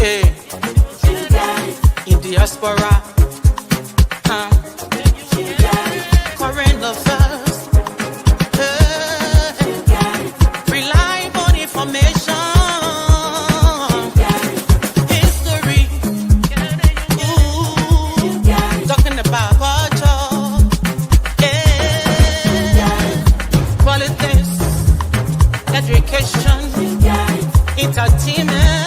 In diaspora, current affairs, reliable information, history, talking about culture, politics, education, entertainment,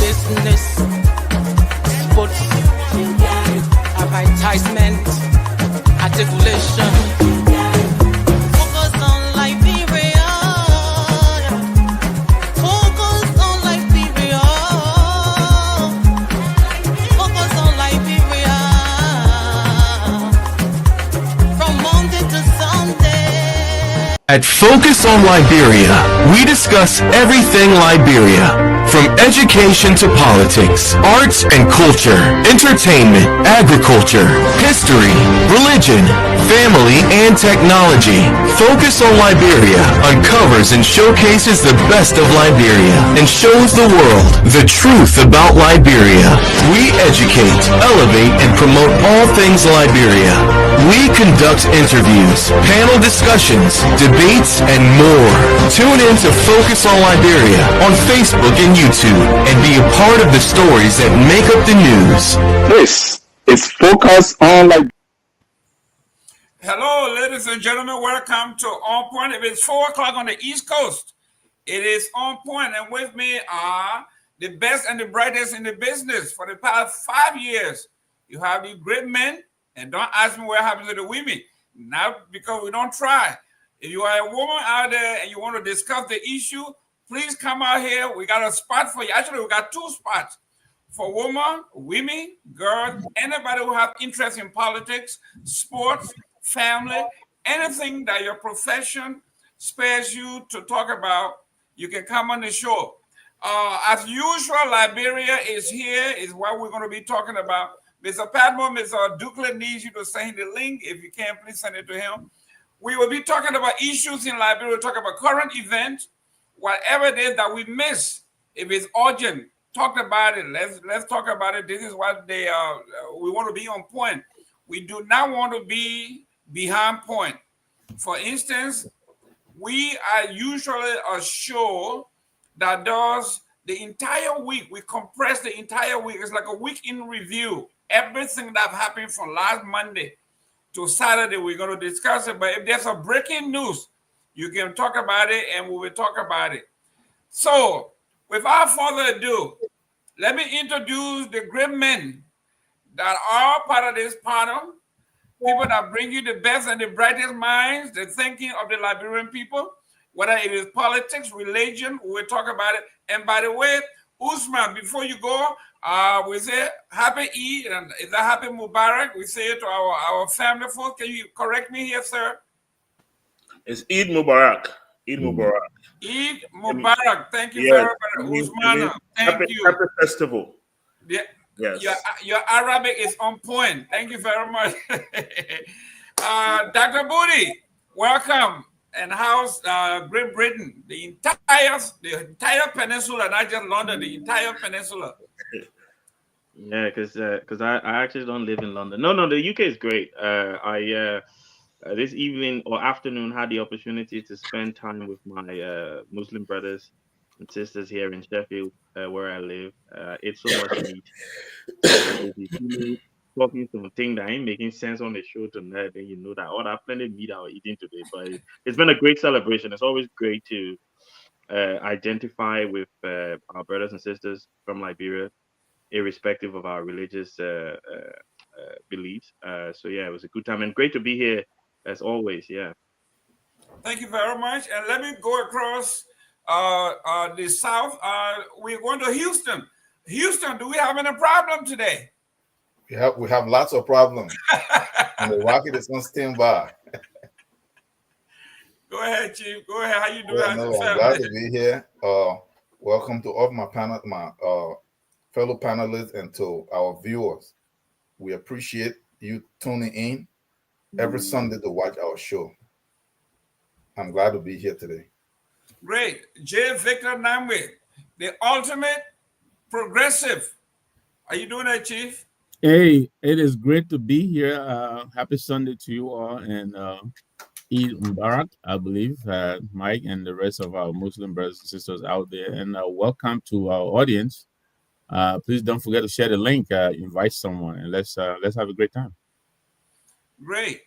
business, sports, advertisement, articulation. Focus on Liberia. Focus on Liberia. Focus on Liberia. From Monday to Sunday. At Focus on Liberia, we discuss everything Liberia. From education to politics, arts and culture, entertainment, agriculture, history, religion, family, and technology. Focus on Liberia uncovers and showcases the best of Liberia and shows the world the truth about Liberia. We educate, elevate, and promote all things Liberia. We conduct interviews, panel discussions, debates, and more. Tune in to Focus on Liberia on Facebook and YouTube and be a part of the stories that make up the news. This is Focus on Liberia. Hello, ladies and gentlemen. Welcome to On Point. If it's 4 o'clock on the East Coast, it is On Point, and with me are the best and the brightest in the business for the past 5 years. You have the great men, and don't ask me what happens to the women. Not because we don't try. If you are a woman out there and you want to discuss the issue, please come out here. We got a spot for you. Actually, we got 2 spots for women, girls, anybody who have interest in politics, sports, family, anything that your profession spares you to talk about, you can come on the show. As usual, Liberia is here, is what we're going to be talking about. Mr. Padmo, Mr. Duklin needs you to send the link. If you can, please send it to him. We will be talking about issues in Liberia. We'll talk about current events, whatever it is that we miss. If it's urgent, talk about it. Let's talk about it. This is what we want to be on point. We do not want to be behind point. For instance, we are usually a show that does the entire week. We compress the entire week. It's like a week in review. Everything that happened from last Monday to Saturday, we're going to discuss it. But if there's a breaking news, you can talk about it, and we will talk about it. So, without further ado, let me introduce the great men that are part of this panel. People that bring you the best and the brightest minds, the thinking of the Liberian people, whether it is politics, religion, we'll talk about it. And by the way, Usman, before you go, we say Happy Eid, and is that Happy Mubarak? We say it to our family folks. Can you correct me here, sir? It's Eid Mubarak. Eid Mubarak. Eid Mubarak. Thank you very much, Usman. Thank you. Happy festival. Yeah. Yes. Your Arabic is on point. Thank you very much. Dr. Booty, welcome. And how's Great Britain? The entire peninsula, not just London, the entire peninsula. Yeah, because I actually don't live in London. No, the UK is great. I this evening or afternoon had the opportunity to spend time with my Muslim brothers and sisters here in Sheffield, where I live. It's so much meat. If you talking something that ain't making sense on the show tonight, then you know that that plenty of meat I was eating today. But it's been a great celebration. It's always great to identify with our brothers and sisters from Liberia, irrespective of our religious beliefs. So yeah, it was a good time and great to be here as always. Yeah. Thank you very much. And let me go across the south. We're going to Houston. Houston, do we have any problem today? We have lots of problems. And the rocket is on standby. Go ahead, Chief. Go ahead. How you doing? I'm glad to be here. Welcome to all my fellow panelists and to our viewers. We appreciate you tuning in every Sunday to watch our show. I'm glad to be here today. Great. J. Victor Namwe, the ultimate progressive. Are you doing that, Chief? Hey, it is great to be here. Happy Sunday to you all, and Eid Mubarak, I believe, Mike and the rest of our Muslim brothers and sisters out there. And welcome to our audience. Please don't forget to share the link, invite someone, and let's have a great time. Great.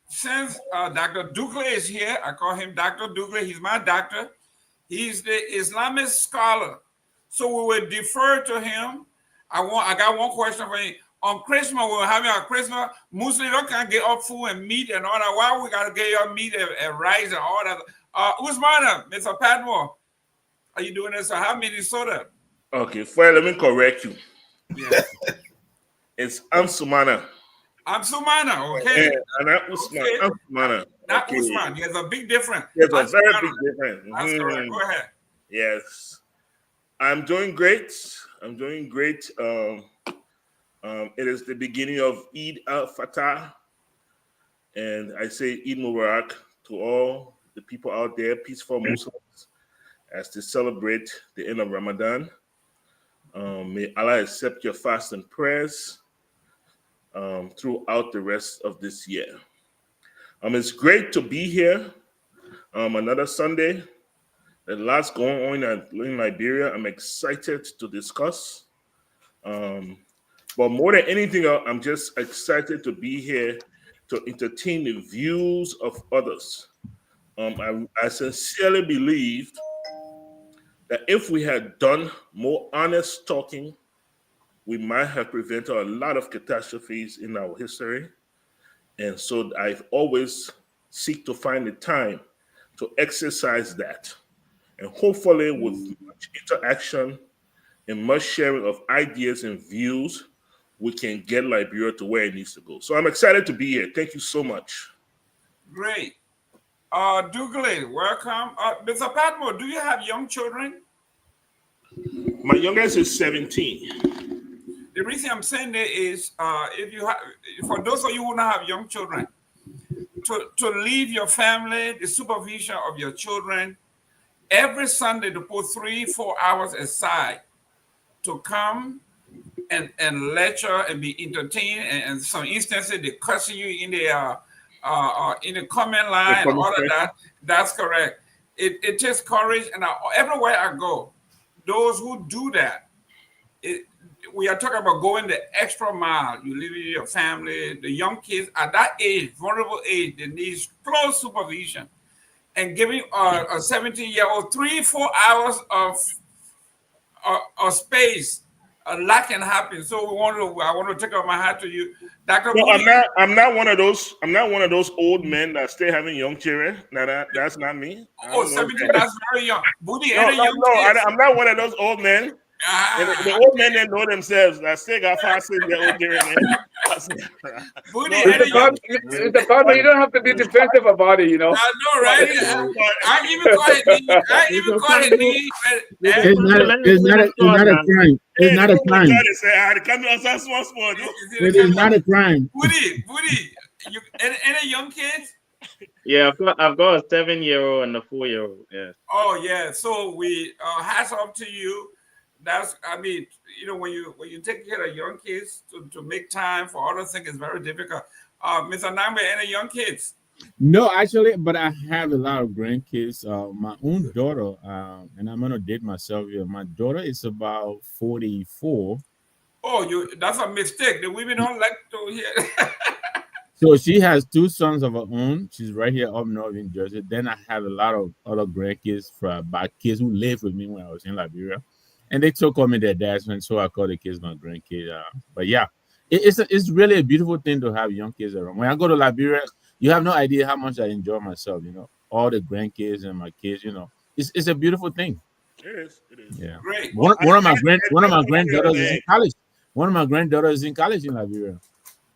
Since Dr. Dugle is here, I call him Dr. Dugle. He's my doctor. He's the Islamic scholar. So we will defer to him. I got one question for you. On Christmas, we're having our Christmas. Muslims don't can't get up food and meat and all that. Why we gotta get your meat and rice and all that? Usmana, Mr. Padmore, are you doing this? So have Minnesota. Okay, well, let me correct you. Yeah. It's Amsumana. Amsumana, okay. And not Usman. Okay. Amsumana. Not Okay. Usman. There's a big difference. There's a very Amsumana. big difference. That's correct. Go ahead. Yes. I'm doing great. It is the beginning of Eid al-Fatah. And I say Eid Mubarak to all the people out there, peaceful Muslims, as they celebrate the end of Ramadan. May Allah accept your fast and prayers throughout the rest of this year. It's great to be here. Another Sunday. There's lots going on in Liberia. I'm excited to discuss. But more than anything else, I'm just excited to be here to entertain the views of others. I sincerely believed that if we had done more honest talking, we might have prevented a lot of catastrophes in our history. And so I've always seek to find the time to exercise that. And hopefully with much interaction and much sharing of ideas and views, we can get Liberia to where it needs to go. So I'm excited to be here. Thank you so much. Great. Dougal, welcome. Mr. Padmore, do you have young children? My youngest is 17. The reason I'm saying that is if you have, for those of you who don't have young children, to leave your family, the supervision of your children, every Sunday to put 3-4 hours aside to come and lecture and be entertained, and some instances they cussing you in the comment line and all of that. That's correct. It takes courage, and everywhere I go, those who do that, we are talking about going the extra mile. You live with your family, the young kids at that age, vulnerable age, they need close supervision. And giving a 17-year-old 3-4 hours of space, a lot can happen. So I want to take off my hat to you, Dr. No, Moody. I'm not one of those old men that still having young children. That's not me. 17, that's very young. Moody, No, I'm not one of those old men. The old men that know themselves. I still got 5-6-year-old children. Moody, Mr. Carter, you don't have to be defensive about it, you know. I know, right? I even call it me. It's not a crime. It's not a crime. It is not a crime. Moody, any young kids? Yeah, I've got a 7-year-old and a 4-year-old. Yeah. Oh yeah. So we hats off to you. That's, I mean, when you take care of young kids to make time for other things is very difficult. Mr. Nambe, any young kids? No, actually, but I have a lot of grandkids. My own daughter, and I'm gonna date myself here. My daughter is about 44. Oh, that's a mistake. The women don't like to hear. So she has 2 sons of her own. She's right here up north in Jersey. Then I have a lot of other grandkids by kids who lived with me when I was in Liberia. And they took on me their dads, and so I call the kids my grandkids. But yeah, it's really a beautiful thing to have young kids around. When I go to Liberia, you have no idea how much I enjoy myself. All the grandkids and my kids. It's a beautiful thing. It is. Yeah. Great. One of my granddaughters is in college. One of my granddaughters is in college in Liberia.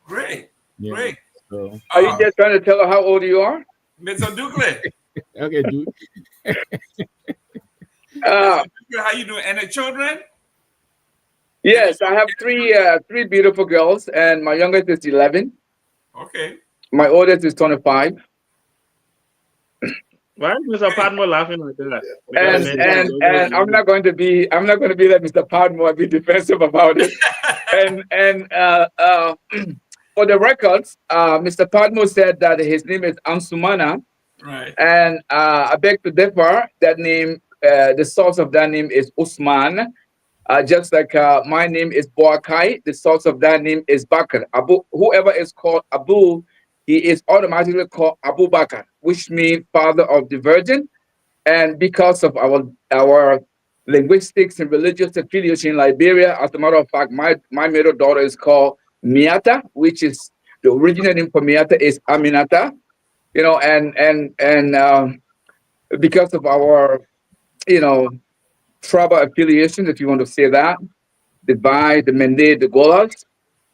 Great. Yeah. Great. So, Are you just trying to tell her how old you are? Mr. Dugle. okay, dude. How you doing? And the children? Yes, I have three beautiful girls, and my youngest is 11. Okay. My oldest is 25. Why is Mr. Padmore laughing like that? Because And man, and I'm not going to be like Mr. Padmore. I'll be defensive about it. And for the records, Mr. Padmore said that his name is Ansumana, Right. and I beg to differ. That name, the source of that name is Usman. Just like my name is Boakai, the source of that name is Bakr. Abu, whoever is called Abu, he is automatically called Abu Bakr, which means father of the virgin. And because of our linguistics and religious affiliation in Liberia, as a matter of fact, my middle daughter is called Miata, which is the original name for Miata is Aminata. You know, and because of our, you know, tribal affiliation, if you want to say that, the Bai, the Mende, the Golas,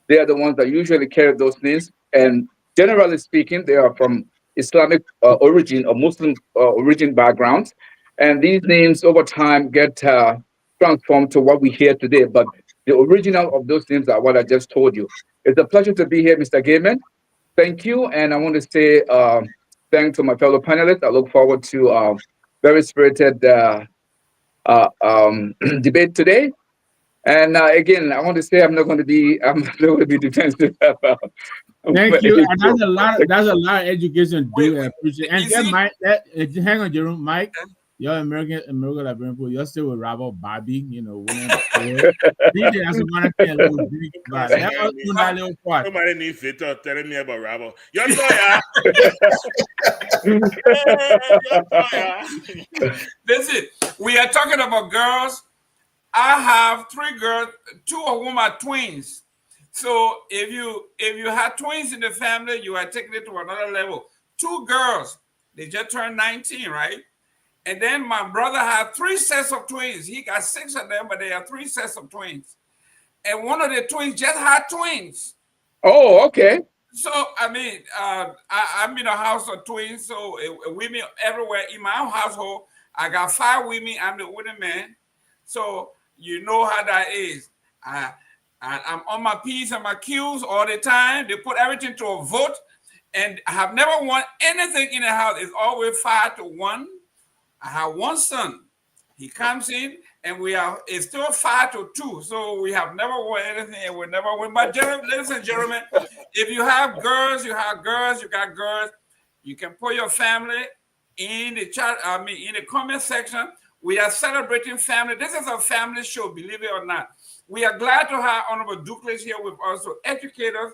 they are the ones that usually carry those names. And generally speaking, they are from Islamic origin or Muslim origin backgrounds. And these names over time get transformed to what we hear today. But the original of those names are what I just told you. It's a pleasure to be here, Mr. Gaiman. Thank you. And I want to say thanks to my fellow panelists. I look forward to very spirited debate today. And again, I want to say I'm not going to be defensive about. Thank you. And that's a lot of education. Do appreciate. And You get see- Mike. Hang on, Jerome. Mike, you're American Liberian people. You're still with Robert Bobby. You know, winning the field. DJ has one thing a little big, but that was doing that little part. Somebody need Victor telling me about Rabbo. You're lawyer. Listen, we are talking about girls. I have 3 girls, 2 of whom are twins. So if you have twins in the family, you are taking it to another level. 2 girls, they just turned 19, right? And then my brother had 3 sets of twins. He got 6 of them, but they are 3 sets of twins. And one of the twins just had twins. Oh, okay. So I mean, I'm in a house of twins, so women everywhere in my household. I got 5 women. I'm the only man, so you know how that is. I'm on my P's and my Q's all the time. They put everything to a vote, and I have never won anything in the house. It's always 5-1. I have 1 son. He comes in, and it's still 5-2. So we have never won anything, and we never win. But ladies and gentlemen, if you have girls, you have girls, you got girls. You can put your family in the chat. In the comment section. We are celebrating family. This is a family show, believe it or not. We are glad to have Honorable Douglas here with us to educate us,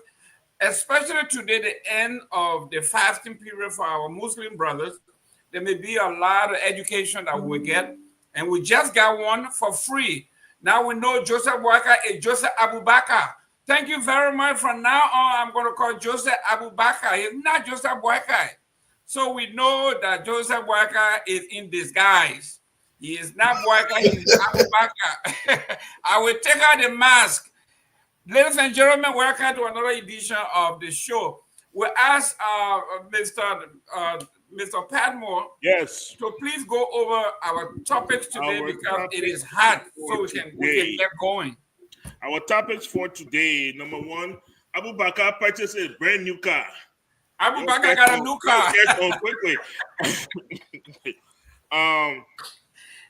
especially today, the end of the fasting period for our Muslim brothers. There may be a lot of education that we get, and we just got one for free. Now we know Joseph Boakai is Joseph Abu Bakr. Thank you very much. From now on, I'm going to call Joseph Abu Bakr. He's not Joseph Boakai. So we know that Joseph Boakai is in disguise. He is not Boakai, he is Abu Bakr. I will take out the mask. Ladies and gentlemen, welcome to another edition of the show. We ask Mr. Padmore, Yes, to please go over our topics today because it is hot, so we can get going. our topics for today. Number 1, Abu Bakr purchased a brand new car. Abu Bakr got a new car. Get on quickly.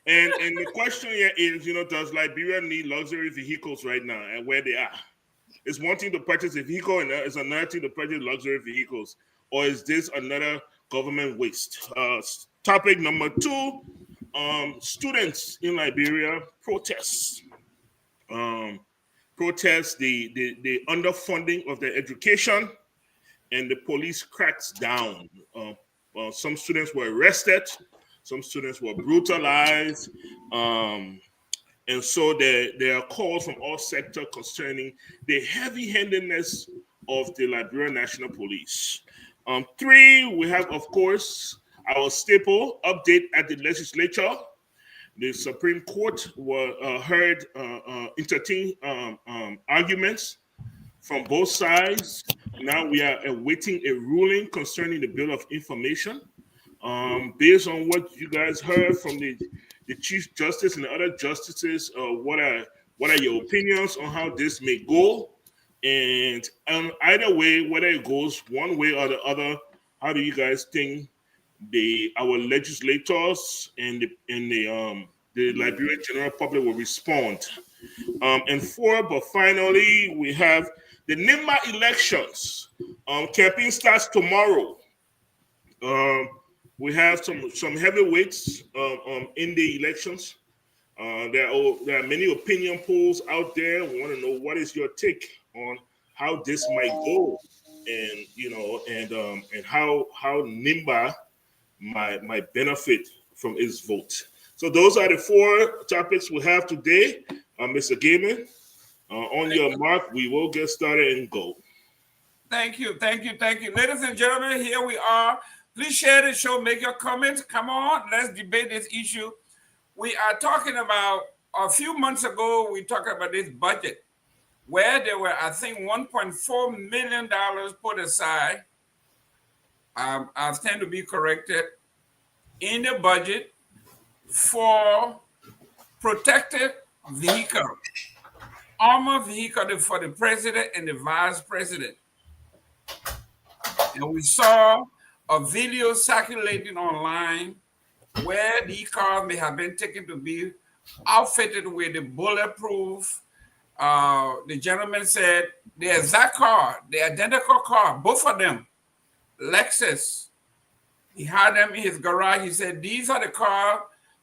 And the question here is, does Liberia need luxury vehicles right now, and where they are? It's one thing to purchase a vehicle, and it's another thing to purchase luxury vehicles. Or is this another government waste? Topic number 2, students in Liberia protest the underfunding of their education, and the police cracks down. Some students were arrested. Some students were brutalized. And so there are calls from all sectors concerning the heavy-handedness of the Liberian National Police. 3, we have, of course, our staple update at the legislature. The Supreme Court heard entertain arguments from both sides. Now we are awaiting a ruling concerning the Bill of Information. Based on what you guys heard from the Chief Justice and the other justices, what are your opinions on how this may go? And either way, whether it goes one way or the other, how do you guys think our legislators and the Liberian general public will respond. And four, but finally, we have the NIMBA elections. Campaign starts tomorrow. We have some heavyweights in the elections. There are many opinion polls out there. We want to know what is your take on how this might go, and and how NIMBA might benefit from its vote. So those are the four topics we have today. Mr. Gaiman, on your mark, we will get started and go. Thank you. Ladies and gentlemen, here we are. Please share the show, make your comments. Come on, let's debate this issue. We are talking about, a few months ago, we talked about this budget, where there were, I think, $1.4 million put aside. I stand to be corrected, in the budget for protected vehicle, armored vehicle for the president and the vice president. And we saw a video circulating online where the cars may have been taken to be outfitted with the bulletproof. The gentleman said the exact car, the identical car, both of them, Lexus. He had them in his garage. He said, these are the cars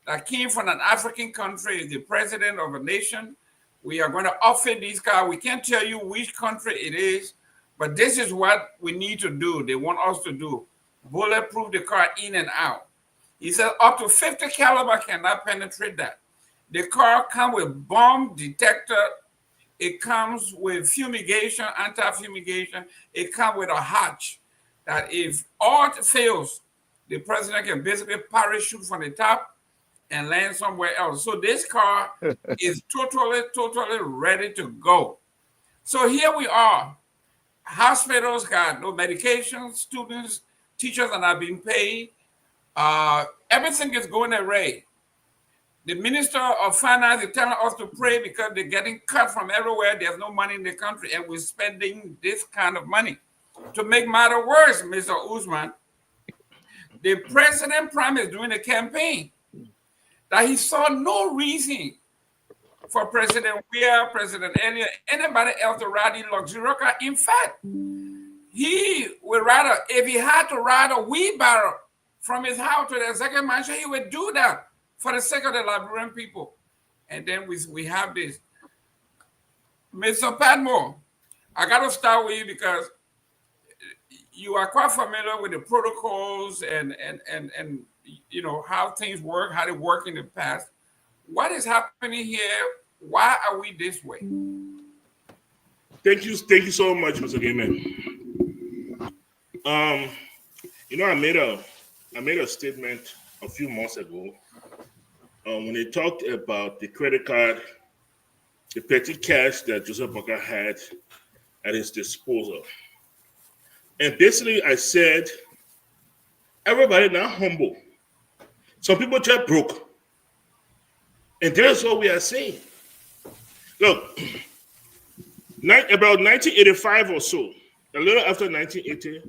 that came from an African country, the president of a nation. We are going to outfit these cars. We can't tell you which country it is, but this is what we need to do. They want us to do. Bulletproof the car in and out. He said up to 50 caliber cannot penetrate that. The car comes with bomb detector. It comes with fumigation, anti-fumigation. It comes with a hatch that if all fails, the president can basically parachute from the top and land somewhere else. So this car is totally ready to go. So here we are. Hospitals got no medication. Students, teachers are not being paid. Everything is going away. The Minister of Finance is telling us to pray because they're getting cut from everywhere. There's no money in the country, and we're spending this kind of money. To make matter worse, Mr. Usman, the president promised during the campaign that he saw no reason for President Weir, President Elliott, anybody else to ride in luxury car. In fact, he would rather, if he had to ride a wheelbarrow from his house to the executive mansion, he would do that for the sake of the Liberian people. And then we have this. Mr. Padmore, I got to start with you because you are quite familiar with the protocols and you know how things work, how they work in the past. What is happening here? Why are we this way? Thank you so much, Mr. Gaiman. You know, I made a statement a few months ago when they talked about the credit card, the petty cash that Joseph Boakai had at his disposal. And basically, I said, everybody now humble. Some people just broke. And that's what we are saying. Look, about 1985 or so, a little after 1980,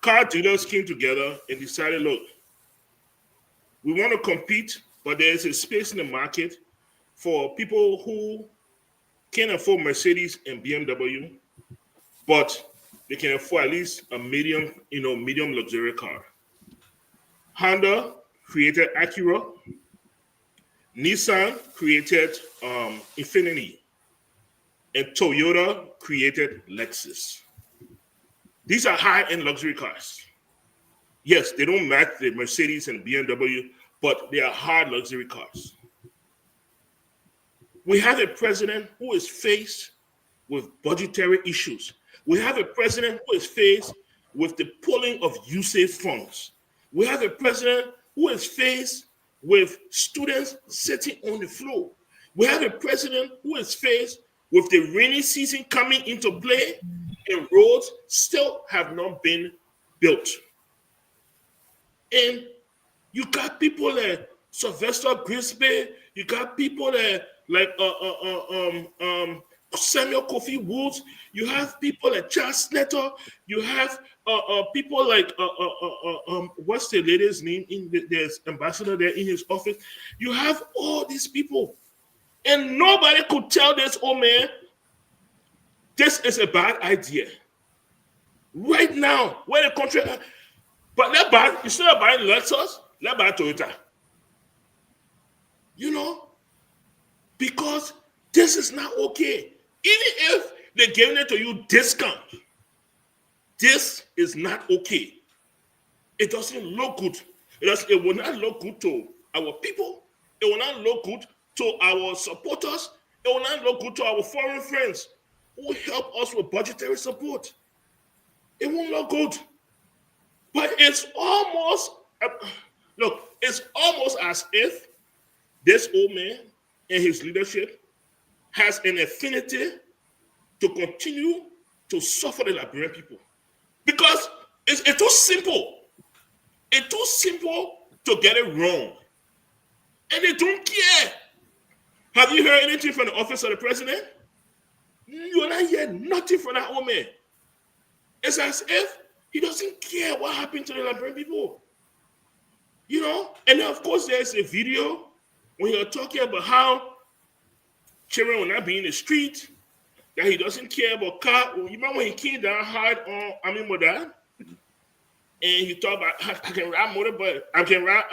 car dealers came together and decided, look, we want to compete, but there's a space in the market for people who can afford Mercedes and BMW, but they can afford at least a medium luxury car. Honda created Acura. Nissan created Infiniti. And Toyota created Lexus. These are high-end luxury cars. Yes, they don't match the Mercedes and BMW, but they are hard luxury cars. We have a president who is faced with budgetary issues. We have a president who is faced with the pulling of USAID funds. We have a president who is faced with students sitting on the floor. We have a president who is faced with the rainy season coming into play and roads still have not been built. And you got people like Sylvester Grisby, you got people like Samuel Kofi Woods, you have people like Charles Netter, you have people like what's the lady's name? There's ambassador there in his office. You have all these people, and nobody could tell this old man this is a bad idea. Right now, where the country, but let's buy instead of buying Lexus, let's buy Toyota. You know, because this is not okay. Even if they're giving it to you discount, this is not okay. It doesn't look good. It will not look good to our people. It will not look good to our supporters. It will not look good to our foreign friends who help us with budgetary support. It won't look good. But it's almost, look, it's almost as if this old man and his leadership has an affinity to continue to suffer the Liberian people. Because it's too simple. It's too simple to get it wrong. And they don't care. Have you heard anything from the office of the president? You're not hearing nothing from that old man. It's as if he doesn't care what happened to the Liberian people. You know? And then, of course, there's a video when you're talking about how children will not be in the street, that he doesn't care about car. You remember when he came down hard on Amin Modad? And he talked about, I can ride motorbike, I can ride,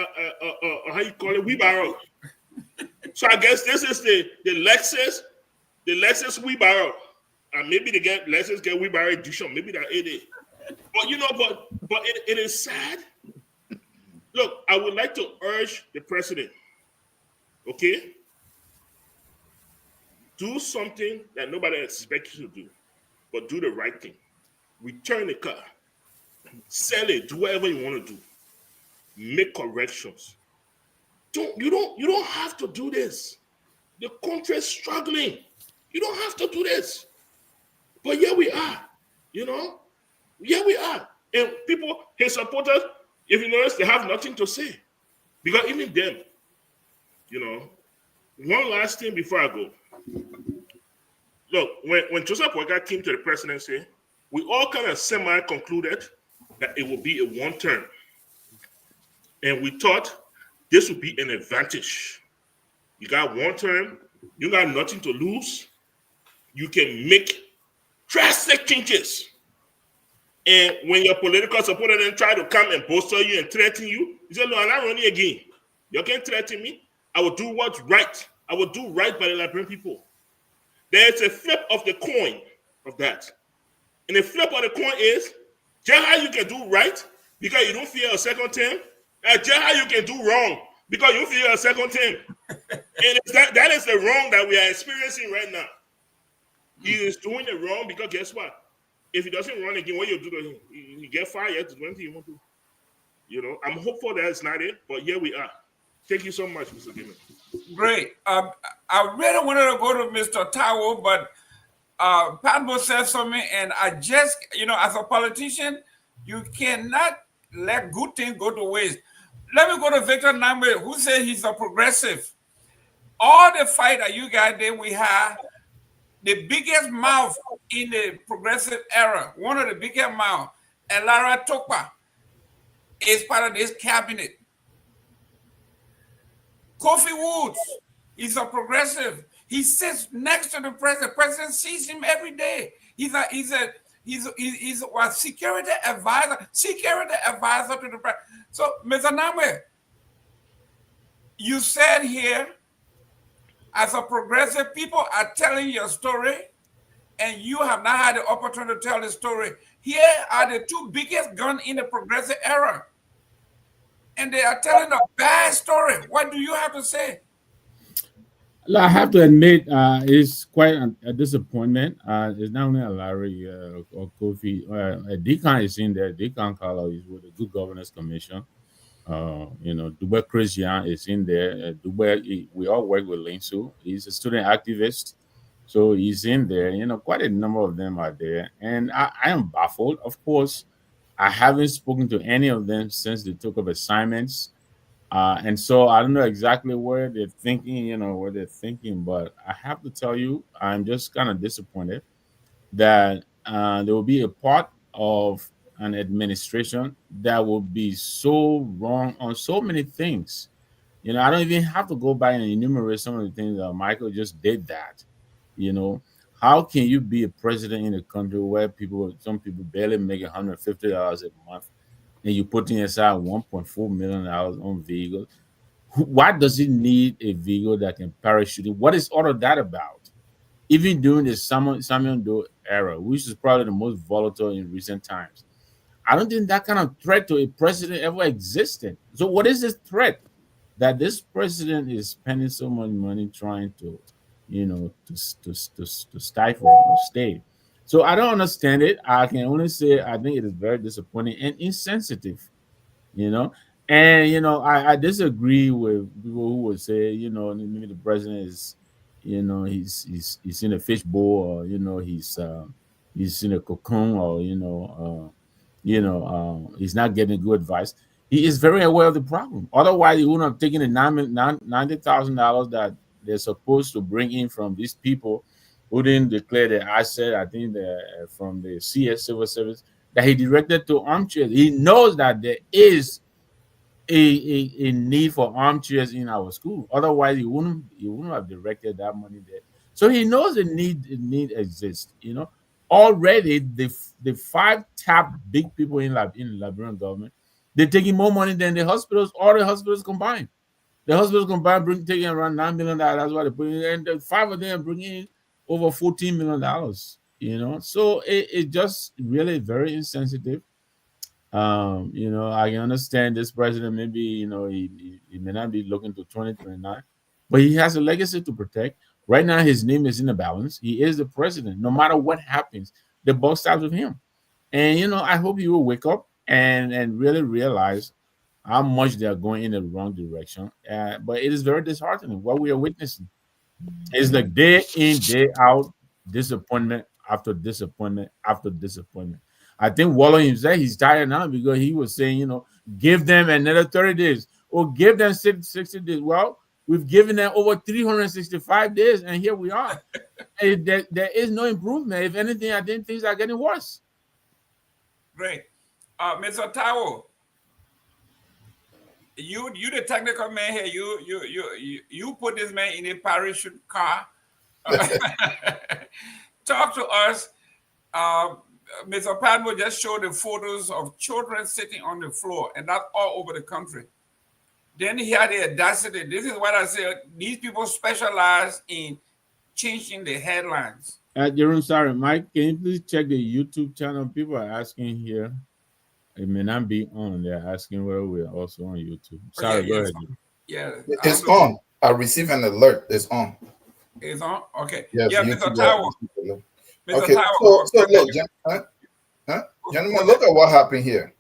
how you call it, wheelbarrow. So I guess this is the Lexus wheelbarrow. And maybe they get Lexus get wheelbarrow edition, maybe that it is. But you know, but it is sad. Look, I would like to urge the president, okay? Do something that nobody expects you to do, but do the right thing. Return the car, sell it, do whatever you want to do. Make corrections. You don't have to do this. The country is struggling. You don't have to do this. But here we are, you know? Here we are. And people, his supporters, if you notice, they have nothing to say. Because even them, you know, one last thing before I go. Look, when Joseph Boyka came to the presidency, we all kind of semi-concluded that it would be a one term. And we thought this would be an advantage. You got one term, you got nothing to lose. You can make drastic changes. And when your political supporter then try to come and bolster you and threaten you, you say, no, I'm not running again. You can't threaten me. I will do what's right. I will do right by the Liberian people. There's a flip of the coin of that. And the flip of the coin is just how you can do right because you don't fear a second term, and just how you can do wrong because you fear a second term. And that is the wrong that we are experiencing right now. He is doing it wrong because guess what? If he doesn't run again, what you do to him? You get fired to do anything you want to. You know, I'm hopeful that it's not it, but here we are. Thank you so much, Mr. Gimmer. Great. I really wanted to go to Mr. Tao, but Padmo said something, and I just, you know, as a politician, you cannot let good things go to waste. Let me go to Victor Nambe, who said he's a progressive. All the fight that you guys did, we have the biggest mouth in the progressive era, one of the biggest mouth, and Lara Tokpa is part of this cabinet. Kofi Woods, he's a progressive. He sits next to the president. The president sees him every day. He's a security advisor to the president. So, Mr. Namwe, you said here, as a progressive, people are telling your story, and you have not had the opportunity to tell the story. Here are the two biggest guns in the progressive era, and they are telling a bad story. What do you have to say? I have to admit, it's quite a disappointment. It's not only Larry or Kofi. Deacon is in there. Deacon Carlo is with the Good Governance Commission. You know, Dube Christian is in there. Dube, we all work with Linsu. He's a student activist. So he's in there. You know, quite a number of them are there. And I am baffled. Of course, I haven't spoken to any of them since they took up assignments. And so I don't know exactly where they're thinking, but I have to tell you, I'm just kind of disappointed that there will be a part of an administration that will be so wrong on so many things. I don't even have to go back and enumerate some of the things that Michael just did that. You know, how can you be a president in a country where some people barely make $150 a month, and you're putting aside $1.4 million on vehicles? Why does it need a vehicle that can parachute it? What is all of that about? Even during the Samuel Doe era, which is probably the most volatile in recent times, I don't think that kind of threat to a president ever existed. So, what is this threat that this president is spending so much money trying to, to stifle or stay? So, I don't understand it. I can only say I think it is very disappointing and insensitive, you know. And I disagree with people who would say, maybe the president is, he's in a fishbowl, or he's in a cocoon, or he's not getting good advice. He is very aware of the problem. Otherwise, he wouldn't have taken the $90,000 that they're supposed to bring in from these people who didn't declare their asset. I think from the CS civil service, that he directed to armchairs. He knows that there is a need for armchairs in our school. Otherwise, he wouldn't have directed that money there. So he knows the need exists. Already the five top big people in the Liberian government, they're taking more money than the hospitals, all the hospitals combined. The hospitals combined taking around $9 million. That's what they put in, and the five of them bringing in over $14 million. So it's just really very insensitive. I can understand this president, maybe, he may not be looking to 2029, but he has a legacy to protect. Right now, his name is in the balance. He is the president. No matter what happens, the buck stops with him. And, I hope he will wake up and really realize how much they are going in the wrong direction. But it is very disheartening what we are witnessing. It's like day in, day out, disappointment after disappointment after disappointment. I think Waller himself, he's tired now because he was saying, give them another 30 days or give them 60 days. Well, we've given them over 365 days, and here we are. And there is no improvement. If anything, I think things are getting worse. Great. Mr. Tao, you the technical man here. You put this man in a parachute car. Talk to us. Mr. Padmo just showed the photos of children sitting on the floor, and that's all over the country. Then he had the audacity. This is what I say. These people specialize in changing the headlines. Jerome, sorry, Mike, can you please check the YouTube channel? People are asking here. It may not be on. They're asking whether we're also on YouTube. Sorry, go ahead. Yeah. It's on. I received an alert. It's on. It's on? Okay. Yes, yeah, YouTube Mr. Tower. Okay, so look, gentlemen, look at what happened here.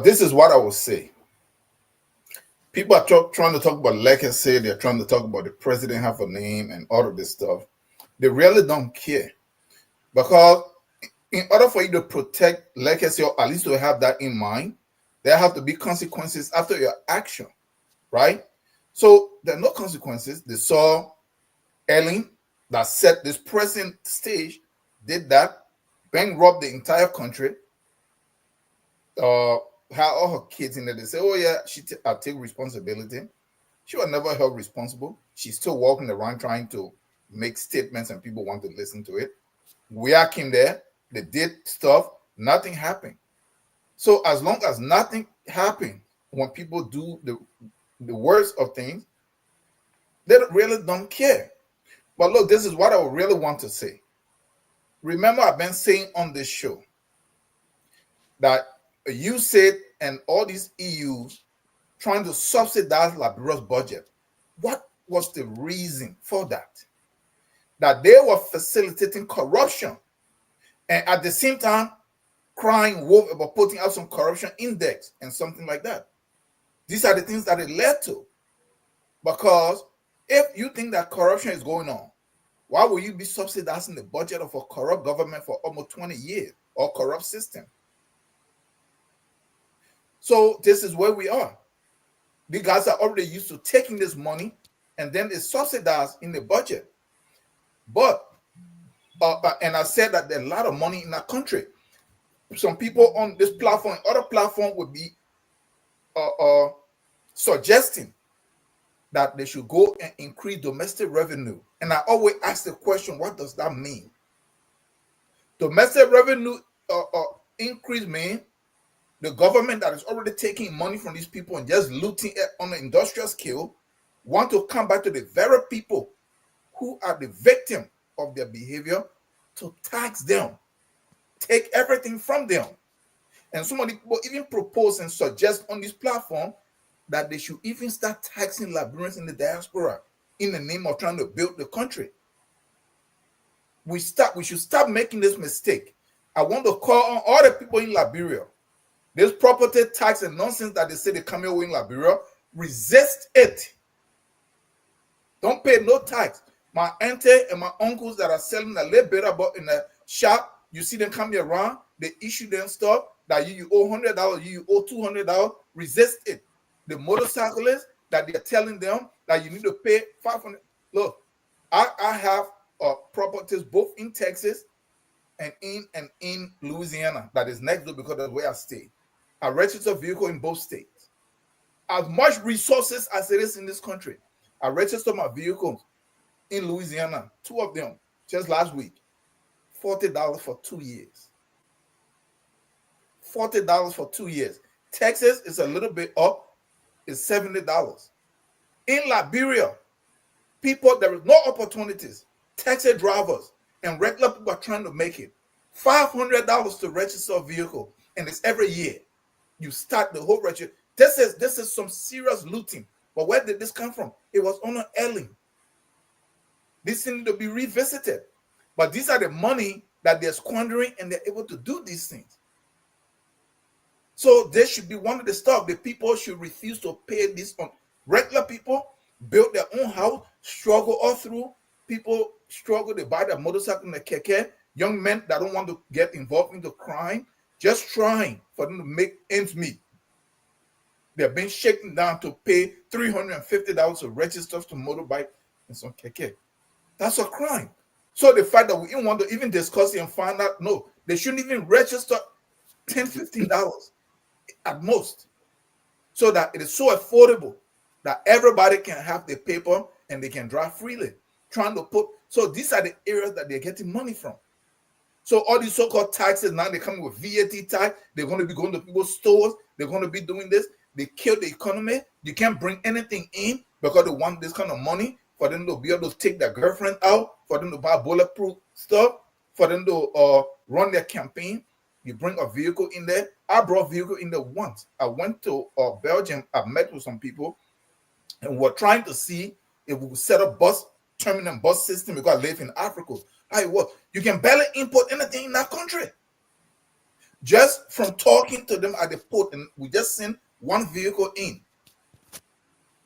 This is what I will say. People are trying to talk about legacy. They're trying to talk about the president have a name and all of this stuff. They really don't care, because in order for you to protect legacy, or at least to have that in mind, there have to be consequences after your action, right? So there are no consequences. They saw Ellen that set this present stage, did that, bankrupt the entire country. Had all her kids in there. They say, oh yeah, I take responsibility. She was never held responsible. She's still walking around trying to make statements and people want to listen to it. We came there. They did stuff. Nothing happened. So as long as nothing happened, when people do the worst of things, they really don't care. But look, this is what I would really want to say. Remember, I've been saying on this show that you said, and all these EUs trying to subsidize Liberia's budget. What was the reason for that? That they were facilitating corruption, and at the same time crying wolf about putting out some corruption index and something like that. These are the things that it led to. Because if you think that corruption is going on, why will you be subsidizing the budget of a corrupt government for almost 20 years, or corrupt system? So this is where we are. The guys are already used to taking this money and then it's subsidized in the budget. But and I said that there's a lot of money in our country. Some people on this platform, other platform would be suggesting that they should go and increase domestic revenue. And I always ask the question, what does that mean? Domestic revenue increase mean the government that is already taking money from these people and just looting it on an industrial scale want to come back to the very people who are the victim of their behavior to tax them, take everything from them. And some of the people even propose and suggest on this platform that they should even start taxing Liberians in the diaspora in the name of trying to build the country. We should stop making this mistake. I want to call on all the people in Liberia. This property tax and nonsense that they say they come here in Liberia, resist it. Don't pay no tax. My auntie and my uncles that are selling a little bit about in the shop, you see them coming around, they issue them stuff that you owe $100, you owe $200, resist it. The motorcyclists that they're telling them that you need to pay $500. Look, I have properties both in Texas and in Louisiana that is next door because of the way I stay. I register a vehicle in both states. As much resources as it is in this country, I registered my vehicles in Louisiana, 2 of them just last week, $40 for 2 years. $40 for 2 years. Texas is a little bit up, it's $70. In Liberia, people, there is no opportunities. Taxi drivers and regular people are trying to make it. $500 to register a vehicle, and it's every year. You start the whole register. This is some serious looting. But where did this come from? It was on an ailing. This needs to be revisited. But these are the money that they're squandering, and they're able to do these things. So this should be one of the stuff. The people should refuse to pay this on. Regular people build their own house, struggle all through. People struggle, they buy their motorcycle and the keke. Young men that don't want to get involved into crime, just trying for them to make ends meet. They're being shaken down to pay $350 to register to motorbike and some keke. That's a crime. So the fact that we didn't want to even discuss it and find out, no, they shouldn't even register $10, $15 at most. So that it is so affordable that everybody can have the paper and they can drive freely. So these are the areas that they're getting money from. So all these so-called taxes, now they're coming with VAT tax. They're going to be going to people's stores. They're going to be doing this. They kill the economy. You can't bring anything in because they want this kind of money for them to be able to take their girlfriend out, for them to buy bulletproof stuff, for them to run their campaign. You bring a vehicle in there. I brought a vehicle in there once. I went to Belgium. I met with some people, and we're trying to see if we could set up terminal bus system because I live in Africa. How it works. You can barely import anything in that country. Just from talking to them at the port, and we just sent one vehicle in.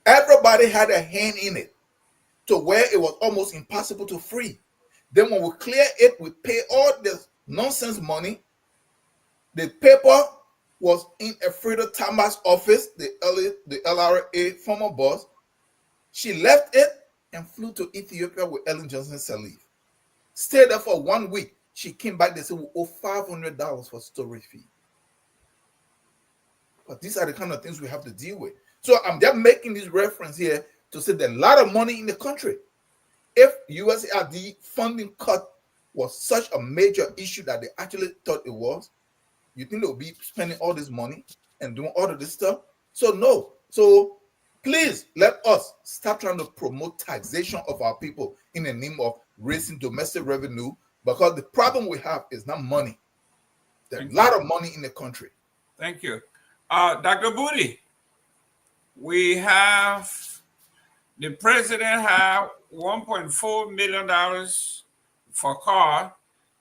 Everybody had a hand in it to where it was almost impossible to free. Then when we clear it, we pay all this nonsense money. The paper was in a Frida Tama's office, the LRA former boss. She left it and flew to Ethiopia with Ellen Johnson Sirleaf. Stayed there for 1 week. She came back, they said we owe $500 for storage fee. But these are the kind of things we have to deal with. So I'm just making this reference here to say there's a lot of money in the country. If USAID funding cut was such a major issue that they actually thought it was, you think they'll be spending all this money and doing all of this stuff? So no. So please let us stop trying to promote taxation of our people in the name of raising domestic revenue, because the problem we have is not money. There's a lot of money in the country. Thank you. Dr. Booty, we have the president have $1.4 million for car.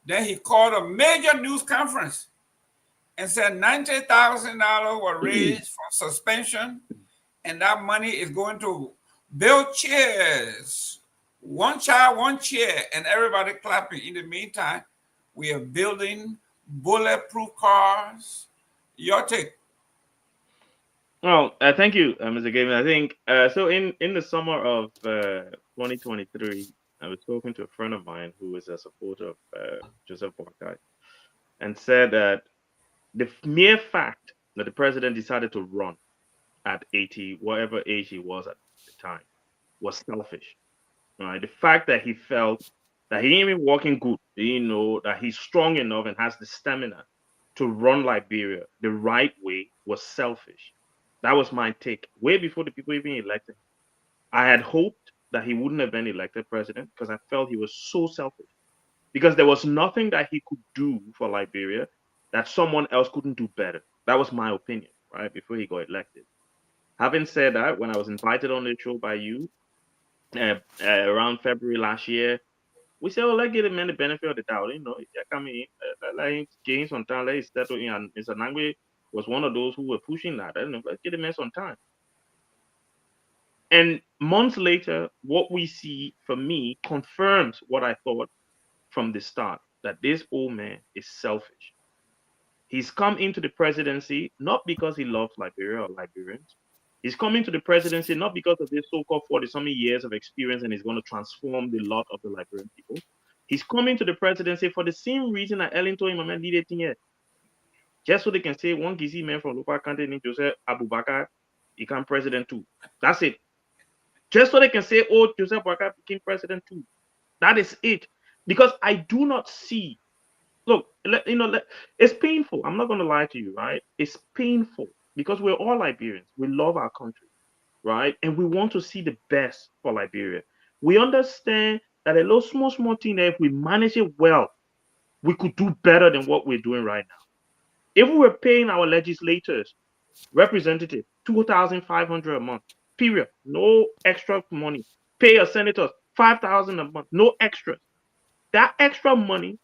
Then he called a major news conference and said $90,000 were raised for suspension, and that money is going to build chairs. One child, one chair, and everybody clapping. In the meantime, we are building bulletproof cars. Your take. Well, thank you, Mr. Gavin. I think so. In the summer of 2023, I was talking to a friend of mine who is a supporter of Joseph Boakai, and said that the mere fact that the president decided to run at 80, whatever age he was at the time, was selfish. Right? The fact that he felt that he ain't even walking good, you know, that he's strong enough and has the stamina to run Liberia the right way was selfish. That was my take. Way before the people even elected him. I had hoped that he wouldn't have been elected president because I felt he was so selfish. Because there was nothing that he could do for Liberia that someone else couldn't do better. That was my opinion, right? Before he got elected. Having said that, when I was invited on the show by you around February last year, we said, "Oh, let's give the man the benefit of the doubt." You know, yeah, coming in, let him gain some time, let him settle in. And Mr. Nangwe was one of those who were pushing that. I don't know, let's give the man some time. And months later, what we see for me confirms what I thought from the start, that this old man is selfish. He's come into the presidency not because he loves Liberia or Liberians. He's coming to the presidency not because of this so-called 40-something years of experience and he's going to transform the lot of the Liberian people. He's coming to the presidency for the same reason that Ellington Imam did it here. Just so they can say one Gizi man from local country named Joseph Abubakar became president too. That's it. Just so they can say, oh, Joseph Abubakar became president too. That is it. Because I do not see. Look, it's painful. I'm not going to lie to you, right? It's painful because we're all Liberians. We love our country, right? And we want to see the best for Liberia. We understand that a little small thing that if we manage it well, we could do better than what we're doing right now. If we were paying our legislators, representatives, 2,500 a month, period, no extra money. Pay your senators 5,000 a month, no extras. That extra money,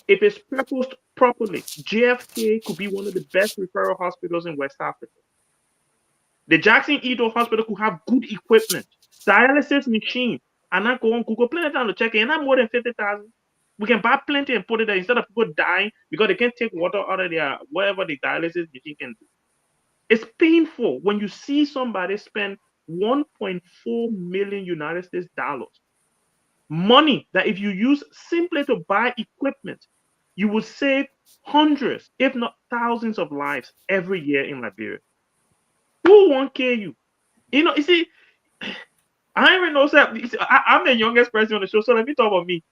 if it's purposed properly, JFK could be one of the best referral hospitals in West Africa. The Jackson Edo Hospital could have good equipment, dialysis machine, and I go on Google, plenty time to check it, and not more than 50,000. We can buy plenty and put it there instead of people dying because they can't take water out of their whatever the dialysis machine can do. It's painful when you see somebody spend 1.4 million United States dollars. Money that if you use simply to buy equipment, you will save hundreds, if not thousands of lives every year in Liberia. Who won't care you? You see, I even know, sir, I'm the youngest person on the show, so let me talk about me.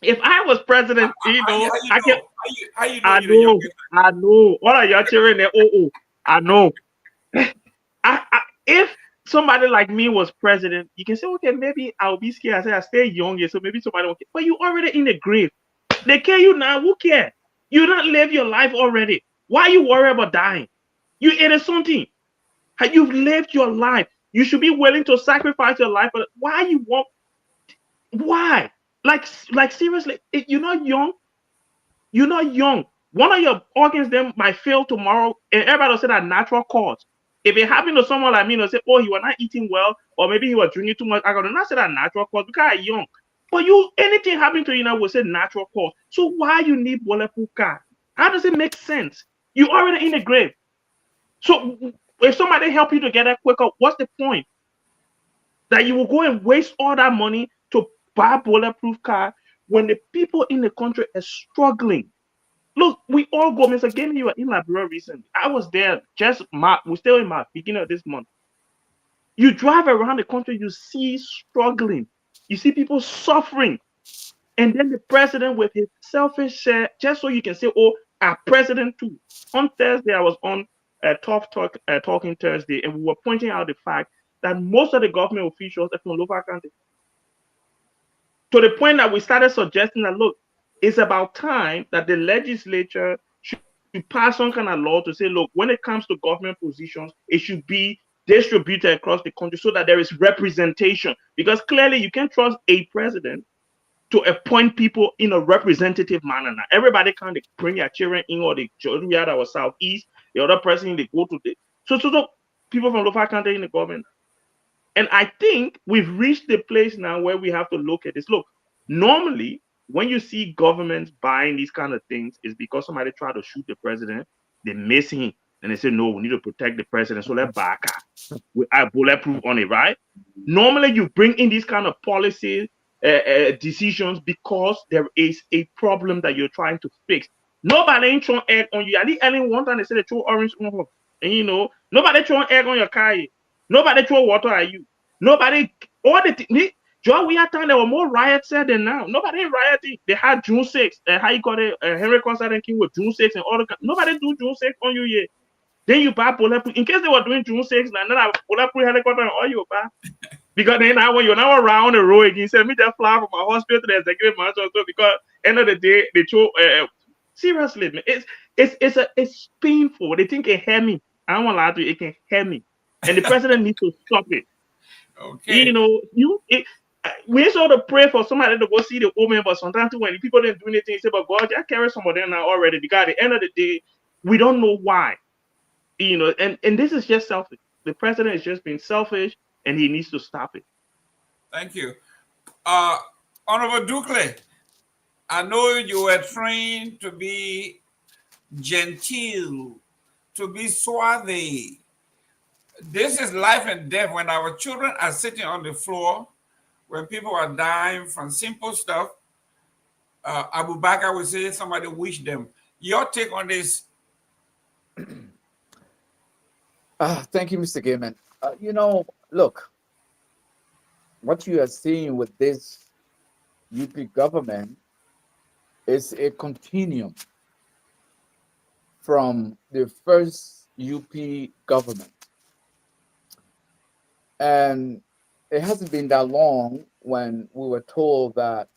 If I was president, I know. What are your children there? Oh, I know. If somebody like me was president, you can say, okay, maybe I'll be scared. I say I stay young, so maybe somebody won't care. But you already in the grave. They care you now. Who care? You don't live your life already. Why you worry about dying? You it is something. You've lived your life. You should be willing to sacrifice your life. But why you want? Why? Like seriously, you're not young. You're not young. One of your organs then might fail tomorrow, and everybody will say that natural cause. If it happened to someone like me, they'll say, oh, he was not eating well, or maybe he was drinking too much. I gotta not say that natural cause because I'm young. But anything happening to you now will say natural cause. So why you need bulletproof car? How does it make sense? You're already in the grave. So if somebody help you to get that quicker, what's the point? That you will go and waste all that money to buy a bulletproof car when the people in the country are struggling. Look, we all go. Mr. Gaming, you were in Liberia recently. I was there we're still in March, beginning of this month. You drive around the country, you see struggling. You see people suffering. And then the president with his selfish share, just so you can say, oh, our president too. On Thursday, I was on Talking Thursday, and we were pointing out the fact that most of the government officials are from local countries. To the point that we started suggesting that, look, it's about time that the legislature should pass some kind of law to say, look, when it comes to government positions, it should be distributed across the country so that there is representation. Because clearly you can't trust a president to appoint people in a representative manner. Now, everybody can't bring their children in, or the children out our southeast, the other person they go to the so people from local country in the government. And I think we've reached the place now where we have to look at this. Look, normally when you see governments buying these kind of things, it's because somebody tried to shoot the president, they miss him. And they say, no, we need to protect the president. So let's back up. We are bulletproof on it, right? Normally, you bring in these kind of policy decisions because there is a problem that you're trying to fix. Nobody ain't throwing egg on you. I need any one time they say they throw orange on her. And you know, nobody throwing egg on your car. Nobody throw water at you. Nobody, all the Joe, we had time there were more riots there than now. Nobody rioting. They had June 6th. How you got it? Henry Constantine King with June 6th and all the. Nobody do June 6th on you yet. Then you buy bulletproof. In case they were doing June 6th, and then I bulletproof helicopter and all you buy. Because then now when you're now around the road again, send me that fly from my hospital to the executive mansion. Because end of the day, they throw seriously, man. It's painful. They think it can hear me. I don't want to lie to you, it can hear me. And the president needs to stop it. Okay. You know, we sort of pray for somebody to go see the woman, but sometimes when the people didn't do anything, say, but God, I carry some of them now already. Because at the end of the day, we don't know why. You know, and this is just selfish. The president is just being selfish, and he needs to stop it. Thank you. Honorable Dukley, I know you were trained to be genteel, to be suave. This is life and death. When our children are sitting on the floor, when people are dying from simple stuff, Abu Bakr would say somebody wish them. Your take on this? Thank you, Mr. Gaiman. You know, look, what you are seeing with this UP government is a continuum from the first UP government. And it hasn't been that long when we were told that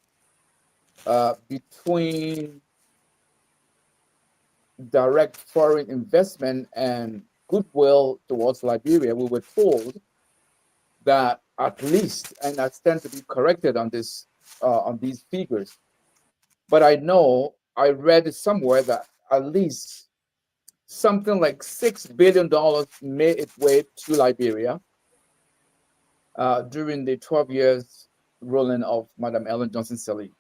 between direct foreign investment and goodwill towards Liberia, we were told that at least, and I stand to be corrected on this, on these figures, but I know I read somewhere that at least something like $6 billion made its way to Liberia during the 12 years ruling of Madam Ellen Johnson Sirleaf.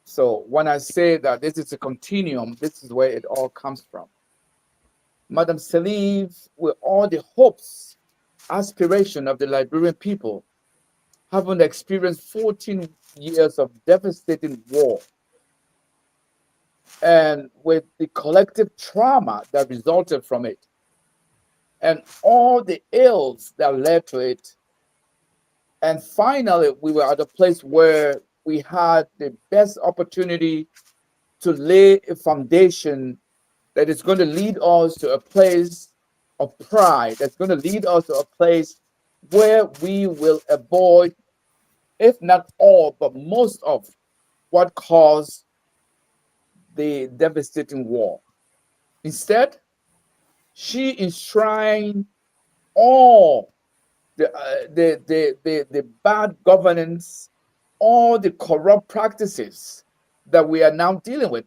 So when I say that this is a continuum, this is where it all comes from. Madam Sirleaf, with all the hopes, aspiration of the Liberian people, having experienced 14 years of devastating war, and with the collective trauma that resulted from it, and all the ills that led to it. And finally, we were at a place where we had the best opportunity to lay a foundation that is going to lead us to a place of pride, that's going to lead us to a place where we will avoid, if not all, but most of what caused the devastating war. Instead, she enshrined all the bad governance, all the corrupt practices that we are now dealing with.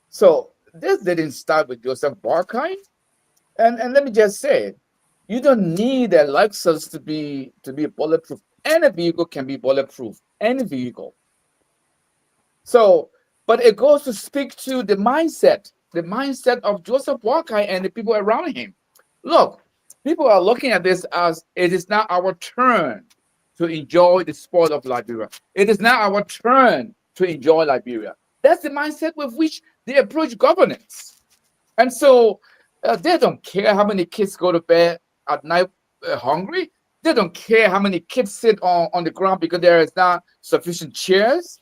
So this didn't start with Joseph Boakai. And let me just say, you don't need a Lexus to be bulletproof. Any vehicle can be bulletproof, any vehicle. So, but it goes to speak to the mindset of Joseph Boakai and the people around him. Look, people are looking at this as it is now our turn to enjoy the sport of Liberia. It is now our turn to enjoy Liberia. That's the mindset with which they approach governance. And so they don't care how many kids go to bed at night hungry. They don't care how many kids sit on the ground because there is not sufficient chairs.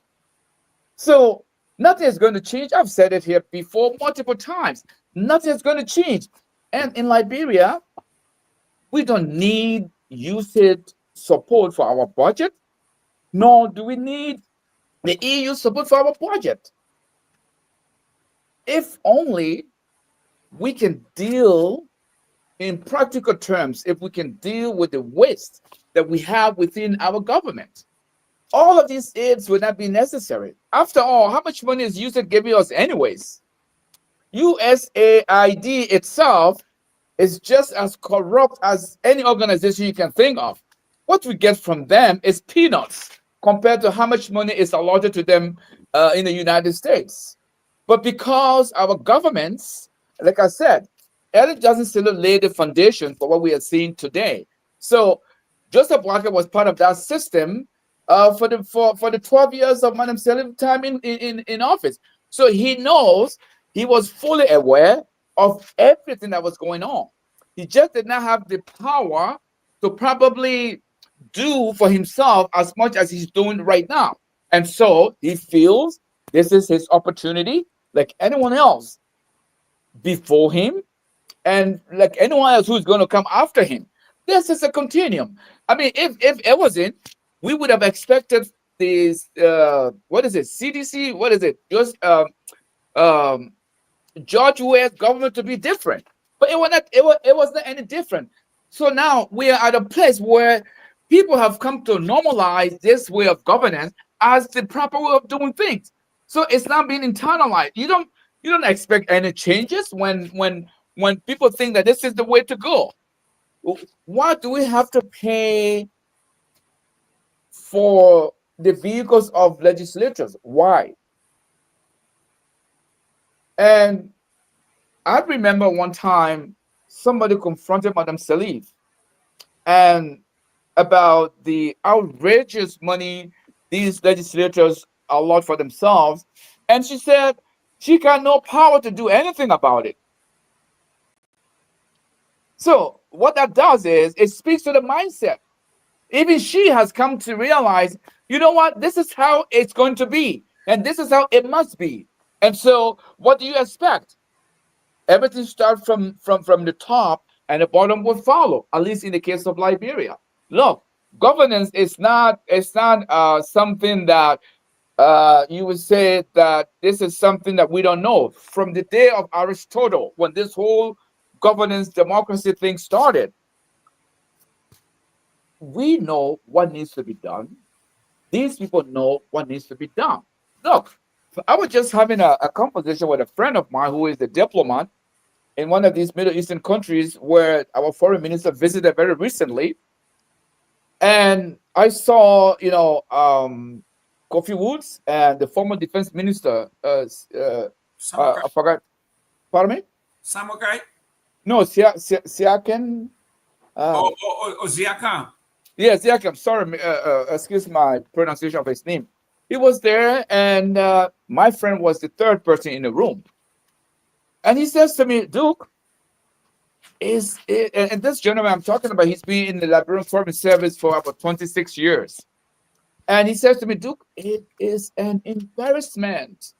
So nothing is going to change. I've said it here before multiple times. Nothing is going to change. And in Liberia, we don't need USAID support for our budget, nor do we need the EU support for our budget. If only we can deal in practical terms, if we can deal with the waste that we have within our government, all of these aids would not be necessary. After all, how much money is USAID giving us anyways? USAID itself is just as corrupt as any organization you can think of. What we get from them is peanuts compared to how much money is allotted to them in the United States. But because our governments, like I said, Ellen Johnson Sirleaf laid the foundation for what we are seeing today. So Joseph Walker was part of that system for the 12 years of Madam Sirleaf's time in office. So he knows, he was fully aware of everything that was going on. He just did not have the power to probably do for himself as much as he's doing right now. And so he feels this is his opportunity, like anyone else before him, and like anyone else who's going to come after him. This is a continuum. I mean, if it wasn't, we would have expected this what is it, CDC, what is it, just George West government to be different, but it was not, it was not any different. So now we are at a place where people have come to normalize this way of governance as the proper way of doing things. So it's not being internalized. You don't expect any changes when people think that this is the way to go. Why do we have to pay for the vehicles of legislatures? Why? And I remember one time somebody confronted Madame Sirleaf and about the outrageous money these legislators allot for themselves, and she said she got no power to do anything about it. So what that does is it speaks to the mindset. Even she has come to realize, you know what, this is how it's going to be, and this is how it must be. And so what do you expect? Everything starts from the top, and the bottom will follow, at least in the case of Liberia. Look, governance is not something that you would say that this is something that we don't know. From the day of Aristotle, when this whole governance democracy thing started, we know what needs to be done. These people know what needs to be done. Look, I was just having a conversation with a friend of mine who is a diplomat in one of these Middle Eastern countries where our foreign minister visited very recently. And I saw, Kofi Woods and the former defense minister, I forgot, pardon me? Samukai? No, Siaken. Ziakan. Yes, Siaken. Sorry, excuse my pronunciation of his name. He was there, and my friend was the third person in the room. And he says to me, Duke, and this gentleman I'm talking about, he's been in the Liberian Foreign Service for about 26 years. And he says to me, Duke, it is an embarrassment.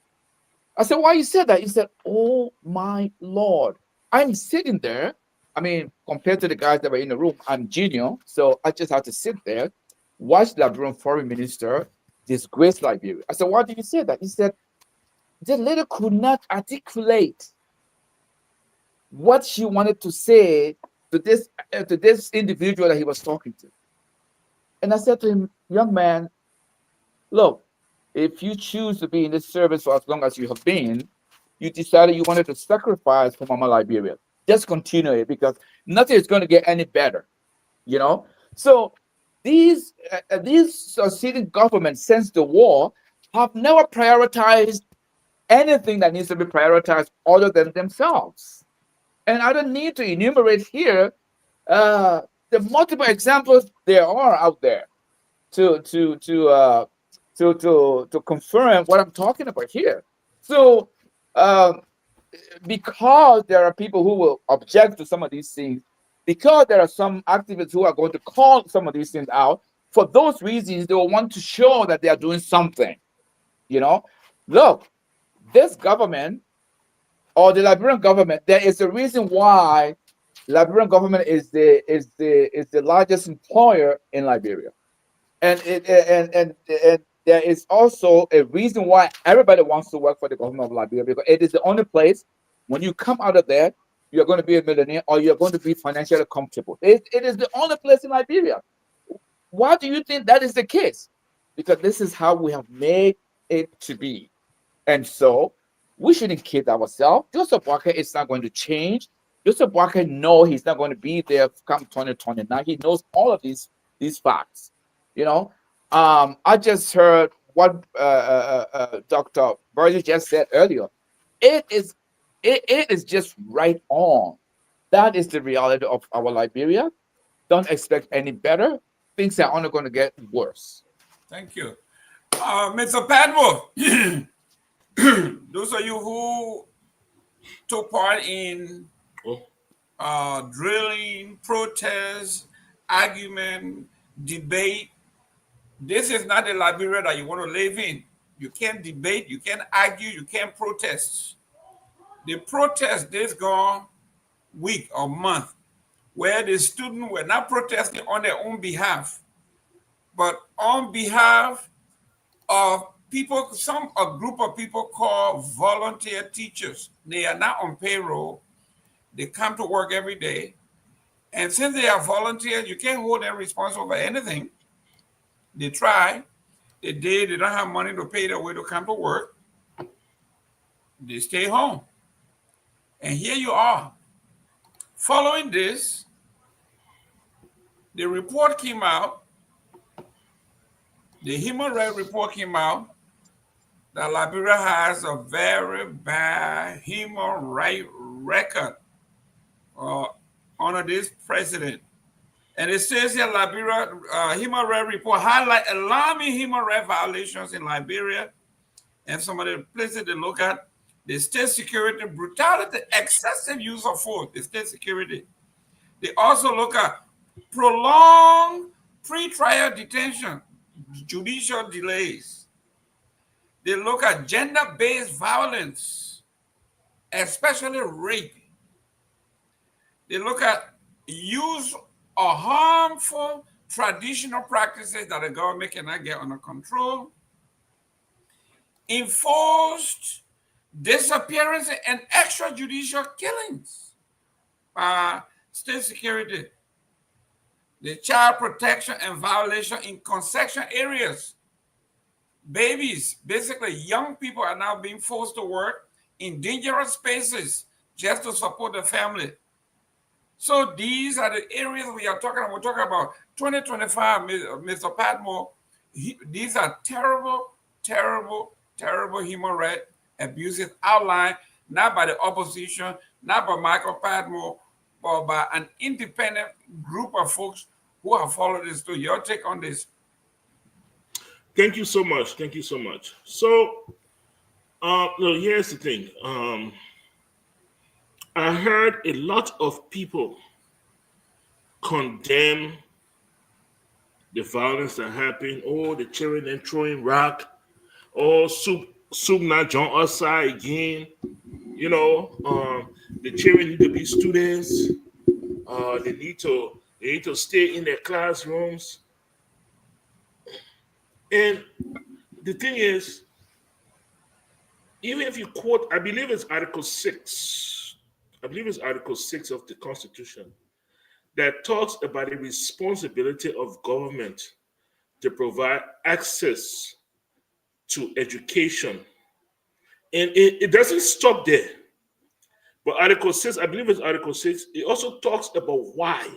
I said, why you said that? He said, oh my Lord. I'm sitting there. I mean, compared to the guys that were in the room, I'm junior. So I just had to sit there, watch the Liberian Foreign Minister disgrace Liberia. I said, why did you say that? He said, the lady could not articulate what she wanted to say to this individual that he was talking to. And I said to him, young man, look, if you choose to be in this service for as long as you have been, you decided you wanted to sacrifice for Mama Liberia. Just continue it, because nothing is going to get any better, So these succeeding governments since the war have never prioritized anything that needs to be prioritized other than themselves. And I don't need to enumerate here the multiple examples there are out there to confirm what I'm talking about here. So because there are people who will object to some of these things, because there are some activists who are going to call some of these things out, for those reasons, they will want to show that they are doing something. Look, this government or the Liberian government, there is a reason why Liberian government is the largest employer in Liberia, and there is also a reason why everybody wants to work for the government of Liberia, because it is the only place when you come out of there, you're going to be a millionaire or you're going to be financially comfortable. It is the only place in Liberia. Why do you think that is the case? Because this is how we have made it to be. And so we shouldn't kid ourselves. Joseph Walker is not going to change. Joseph Walker knows he's not going to be there come 2029. He knows all of these facts. I just heard what Dr. Burgess just said earlier. It is just right on. That is the reality of our Liberia. Don't expect any better. Things are only going to get worse. Thank you. Mr. Padmo, those of you who took part in drilling, protest, argument, debate, this is not the Liberia that you want to live in. You can't debate, you can't argue, you can't protest. The protest this gone week or month where the students were not protesting on their own behalf, but on behalf of people, a group of people called volunteer teachers. They are not on payroll. They come to work every day. And since they are volunteers, you can't hold them responsible for anything. They try. They don't have money to pay their way to come to work. They stay home. And here you are. Following this, the report came out. The human rights report came out that Liberia has a very bad human rights record under this president. And it says here, Liberia human rights report highlight alarming human rights violations in Liberia. And some of the places they look at, the state security, brutality, excessive use of force, the state security. They also look at prolonged pre-trial detention, judicial delays. They look at gender-based violence, especially rape. They look at use of harmful traditional practices that the government cannot get under control, enforced disappearance and extrajudicial killings by state security, the child protection and violation in concession areas. Babies, basically young people, are now being forced to work in dangerous spaces just to support the family. So these are the areas we are talking about. We're talking about 2025, Mr. Padmore. These are terrible, terrible, terrible human rights abuses outlined not by the opposition, not by Michael Padmore, but by an independent group of folks who have followed this through. Your take on this? Thank you so much. Thank you so much. So, here's the thing. I heard a lot of people condemn the violence that happened. Oh, the children and throwing rock. Oh, soup not John outside again. You know, the children need to be students. They need to stay in their classrooms. And the thing is, even if you quote, I believe it's Article 6. I believe it's Article 6 of the Constitution that talks about the responsibility of government to provide access to education. And it doesn't stop there. But Article 6, I believe it's Article 6, it also talks about why.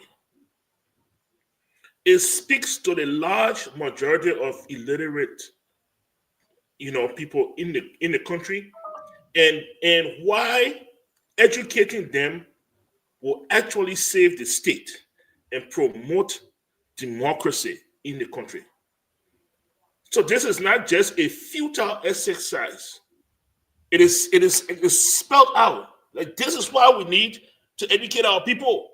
It speaks to the large majority of illiterate, people in the country, and why educating them will actually save the state and promote democracy in the country. So this is not just a futile exercise. It is spelled out. Like, this is why we need to educate our people,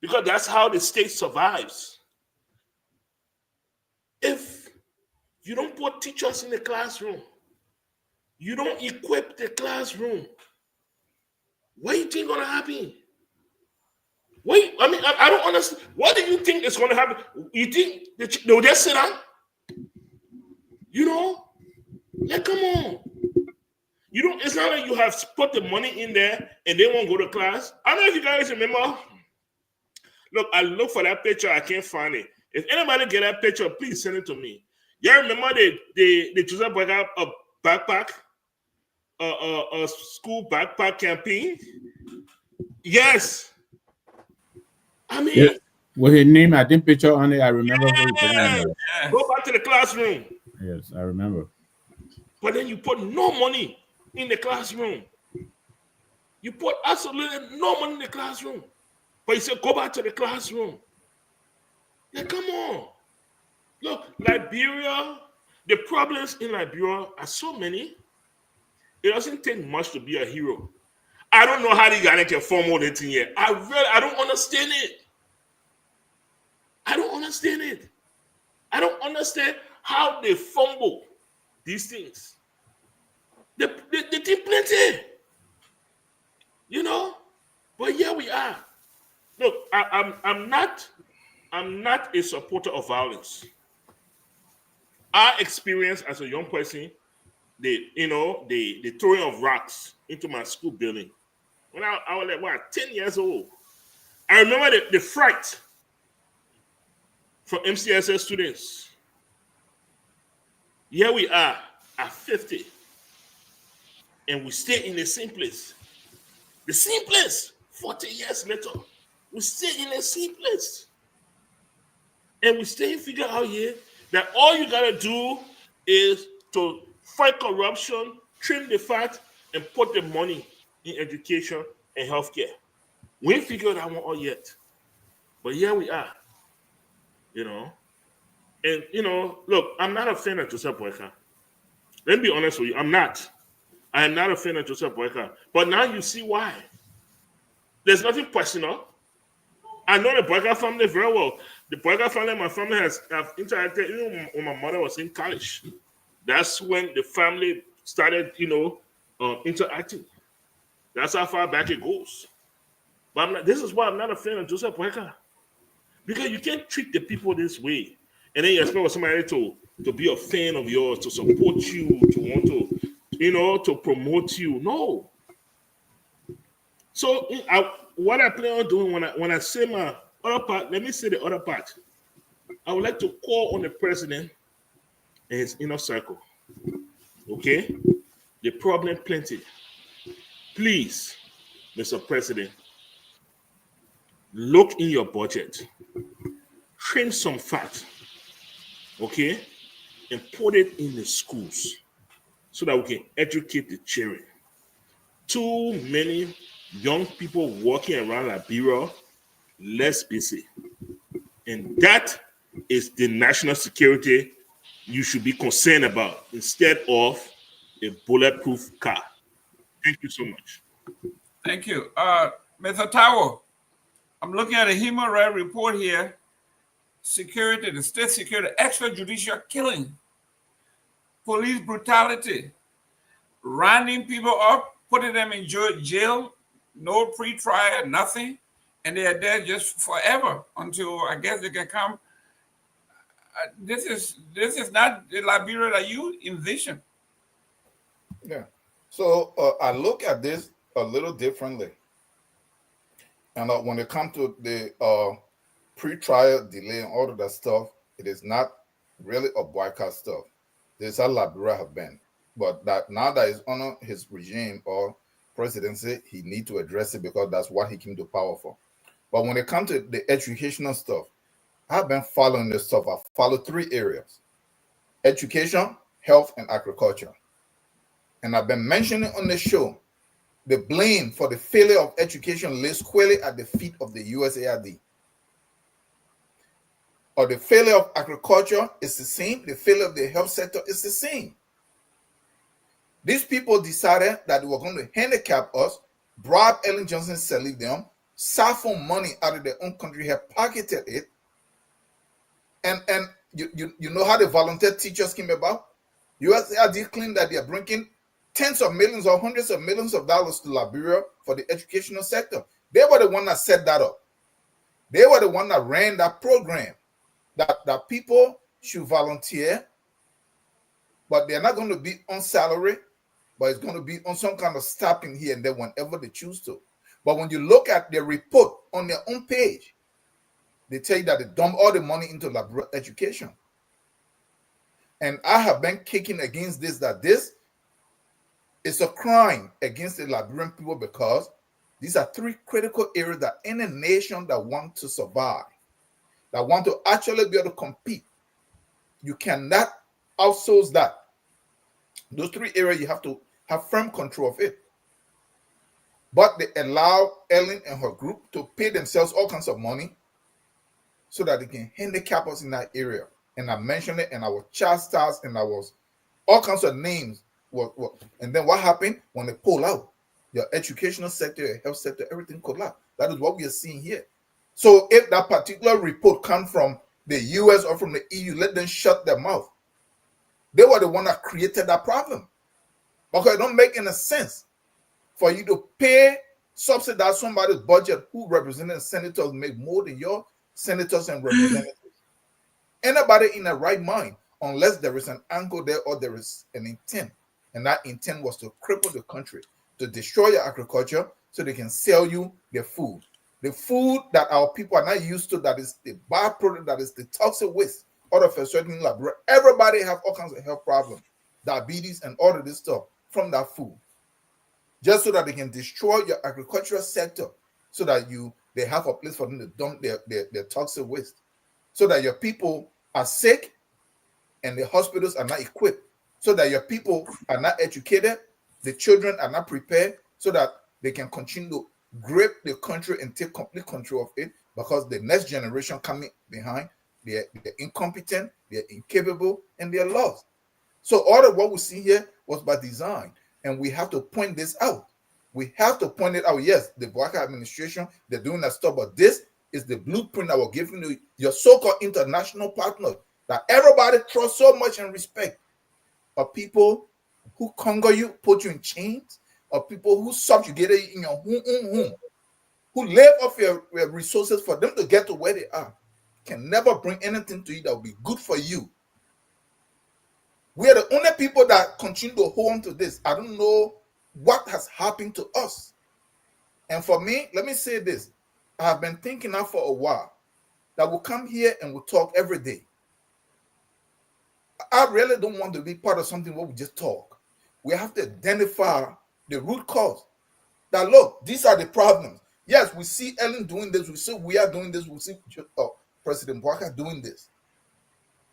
because that's how the state survives. If you don't put teachers in the classroom, you don't equip the classroom, what do you think is going to happen? I don't understand. What do you think is going to happen? You think they'll just sit down? Like, come on. It's not like you have put the money in there and they won't go to class. I don't know if you guys remember. Look, I look for that picture. I can't find it. If anybody get that picture, please send it to me. Y'all remember they chose to bring up a backpack, a school backpack campaign? Yes. I mean, yeah. With his name, I didn't picture on it. I remember. Yeah. Go back to the classroom. Yes, I remember. But then you put no money in the classroom. You put absolutely no money in the classroom. But you say, go back to the classroom. Yeah, come on. Look, Liberia, the problems in Liberia are so many. It doesn't take much to be a hero. I don't know how they got into formal dating yet. I don't understand it. I don't understand it. I don't understand how they fumble these things. They did plenty, you know. But here we are. Look, I'm not a supporter of violence. Our experience as a young person, the throwing of rocks into my school building when I was like 10 years old. I remember the fright from MCSS students. Here we are at 50, and we stay in the same place. The same place 40 years later. We stay in the same place. And we stay figure out here that all you gotta do is to fight corruption, trim the fat, and put the money in education and healthcare. We ain't figured that one out yet. But here we are. You know. And look, I'm not a fan of Joseph Boyka. Let me be honest with you. I'm not. I am not a fan of Joseph Boyka. But now you see why. There's nothing personal. I know the Boyka family very well. The Boyka family, my family have interacted even when my mother was in college. That's when the family started, interacting. That's how far back it goes. But this is why I'm not a fan of Joseph Boyka. Because you can't treat the people this way. And then you expect somebody to be a fan of yours, to support you, to want to, to promote you. No. So what I plan on doing when I say my other part, let me say the other part. I would like to call on the president and his inner circle. Okay? The problem plenty. Please, Mr. President, look in your budget. Trim some fat. Okay? And put it in the schools so that we can educate the children. Too many young people walking around Liberia less busy. And that is the national security you should be concerned about instead of a bulletproof car. Thank you so much. Thank you. Mr. Tao, I'm looking at a human rights report here. Security, the state security, extrajudicial killing, police brutality, rounding people up, putting them in jail, no pre-trial, nothing, and they are there just forever until I guess they can come. This is not the Liberia that you envision. Yeah. So I look at this a little differently. And when it comes to the pre-trial delay and all of that stuff, it is not really a boycott stuff. This is how Liberia have been. But that now that is under his regime or presidency, he need to address it because that's what he came to power for. But when it comes to the educational stuff, I've been following this stuff. I follow 3 areas: education, health, and agriculture. And I've been mentioning on the show, the blame for the failure of education lays squarely at the feet of the USAID. Or the failure of agriculture is the same. The failure of the health sector is the same. These people decided that they were going to handicap us, bribe Ellen Johnson, select them, siphon money out of their own country, have pocketed it. And you know how the volunteer teachers came about? USAID claimed that they are bringing tens of millions or hundreds of millions of dollars to Liberia for the educational sector. They were the one that set that up. They were the one that ran that program. That people should volunteer, but they're not going to be on salary, but it's going to be on some kind of stopping here and there whenever they choose to. But when you look at their report on their own page, they tell you that they dump all the money into Liberia education. And I have been kicking against this, that this is a crime against the Liberian people because these are 3 critical areas that any nation that wants to survive, that want to actually be able to compete, you cannot outsource that. Those 3 areas, you have to have firm control of it. But they allow Ellen and her group to pay themselves all kinds of money so that they can handicap us in that area. And I mentioned it, and I was chastised, and I was all kinds of names. And then what happened when they pull out? Your educational sector, your health sector, everything collapsed. That is what we are seeing here. So if that particular report comes from the US or from the EU, let them shut their mouth. They were the one that created that problem. Because it don't make any sense for you to pay, subsidize somebody's budget who represented senators make more than your senators and representatives. Anybody in the right mind, unless there is an angle there or there is an intent, and that intent was to cripple the country, to destroy your agriculture so they can sell you their food. The food that our people are not used to, that is the byproduct, that is the toxic waste out of a certain lab. Everybody have all kinds of health problems, diabetes and all of this stuff from that food. Just so that they can destroy your agricultural sector, so that they have a place for them to dump their toxic waste, so that your people are sick and the hospitals are not equipped, so that your people are not educated, the children are not prepared, so that they can continue to grip the country and take complete control of it, because the next generation coming behind, they're incompetent, they're incapable, and they're lost. So all of what we see here was by design, and we have to point this out. We have to point it out. Yes, the Bouaka administration, they're doing that stuff, but this is the blueprint that we're giving you, your so-called international partners that everybody trusts so much and respect, are people who conquer you, put you in chains, or people who subjugated you in your home, who live off your resources for them to get to where they are, can never bring anything to you that will be good for you. We are the only people that continue to hold on to this. I don't know what has happened to us. And for me, let me say this. I have been thinking now for a while that we'll come here and we'll talk every day. I really don't want to be part of something where we just talk. We have to identify the root cause. That look, these are the problems. Yes, we see Ellen doing this. We see we are doing this. We see President Bouaka doing this.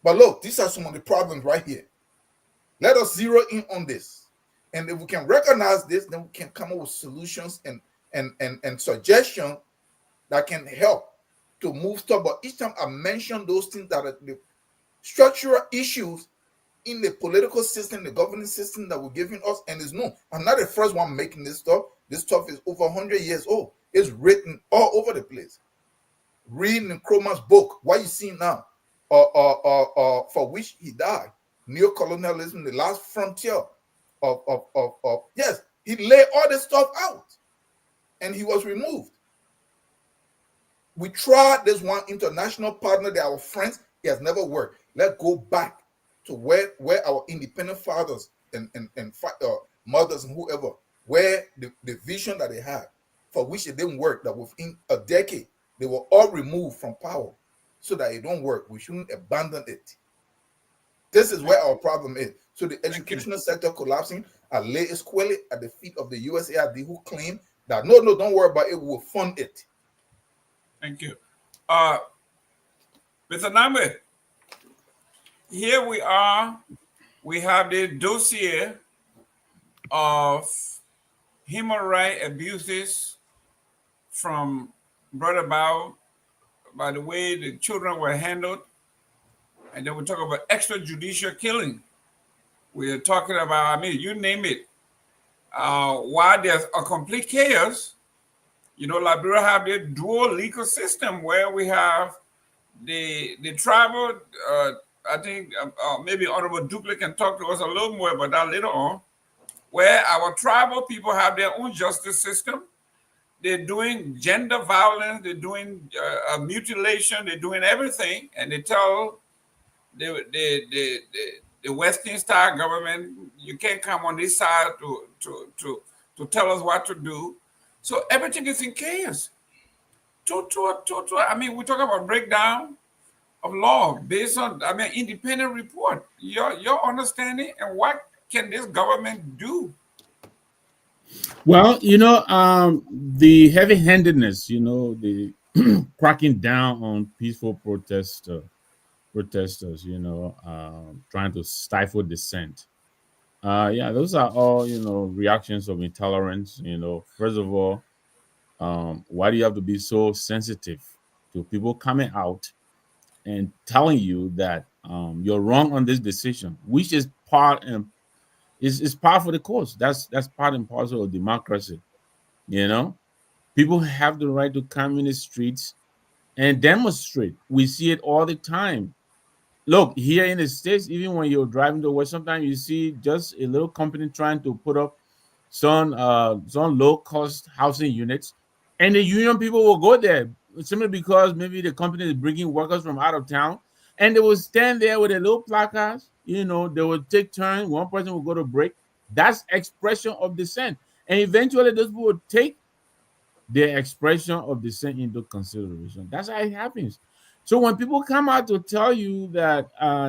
But look, these are some of the problems right here. Let us zero in on this. And if we can recognize this, then we can come up with solutions and suggestions that can help to move stuff. But each time I mention those things that are the structural issues in the political system, the governing system that we're giving us, and it's no, I'm not the first one making this stuff. This stuff is over 100 years old. It's written all over the place. Read Nkrumah's book, what you see now, for which he died. Neocolonialism, the last frontier of yes, he laid all this stuff out and he was removed. We tried this one international partner, they are our friends, it has never worked. Let's go back to where our independent fathers and mothers and whoever, where the vision that they had, for which it didn't work, that within a decade, they were all removed from power so that it don't work. We shouldn't abandon it. This is where our problem is. So the educational sector collapsing, I lay it squarely at the feet of the USAID, who claim that no, don't worry about it, we'll fund it. Thank you. Mr. Nambe, here we are. We have the dossier of human rights abuses from brought about by the way the children were handled. And then we talk about extrajudicial killing. We are talking about, I mean, you name it. Why there's a complete chaos, you know, Liberia have their dual legal system where we have the tribal, I think maybe Honorable Dupley can talk to us a little more about that later on, where our tribal people have their own justice system. They're doing gender violence, they're doing mutilation, they're doing everything, and they tell the Western style government, you can't come on this side to tell us what to do. So everything is in chaos. I mean, we talk about breakdown of law based on, I mean, independent report. Your understanding and what can this government do? Well, you know, the heavy-handedness, you know, the cracking down on peaceful protesters, you know, trying to stifle dissent. Yeah, those are all reactions of intolerance. First of all, why do you have to be so sensitive to people coming out and telling you that you're wrong on this decision, which is part and is part for the course. That's part and parcel of democracy. You know, people have the right to come in the streets and demonstrate. We see it all the time. Look, here in the States, even when you're driving to work, sometimes you see just a little company trying to put up some low cost housing units, and the union people will go there simply because maybe the company is bringing workers from out of town, and they will stand there with a little placards. They will take turns. One person will go to break. That's expression of dissent, and eventually those people will take their expression of dissent into consideration. That's how it happens. So when people come out to tell you that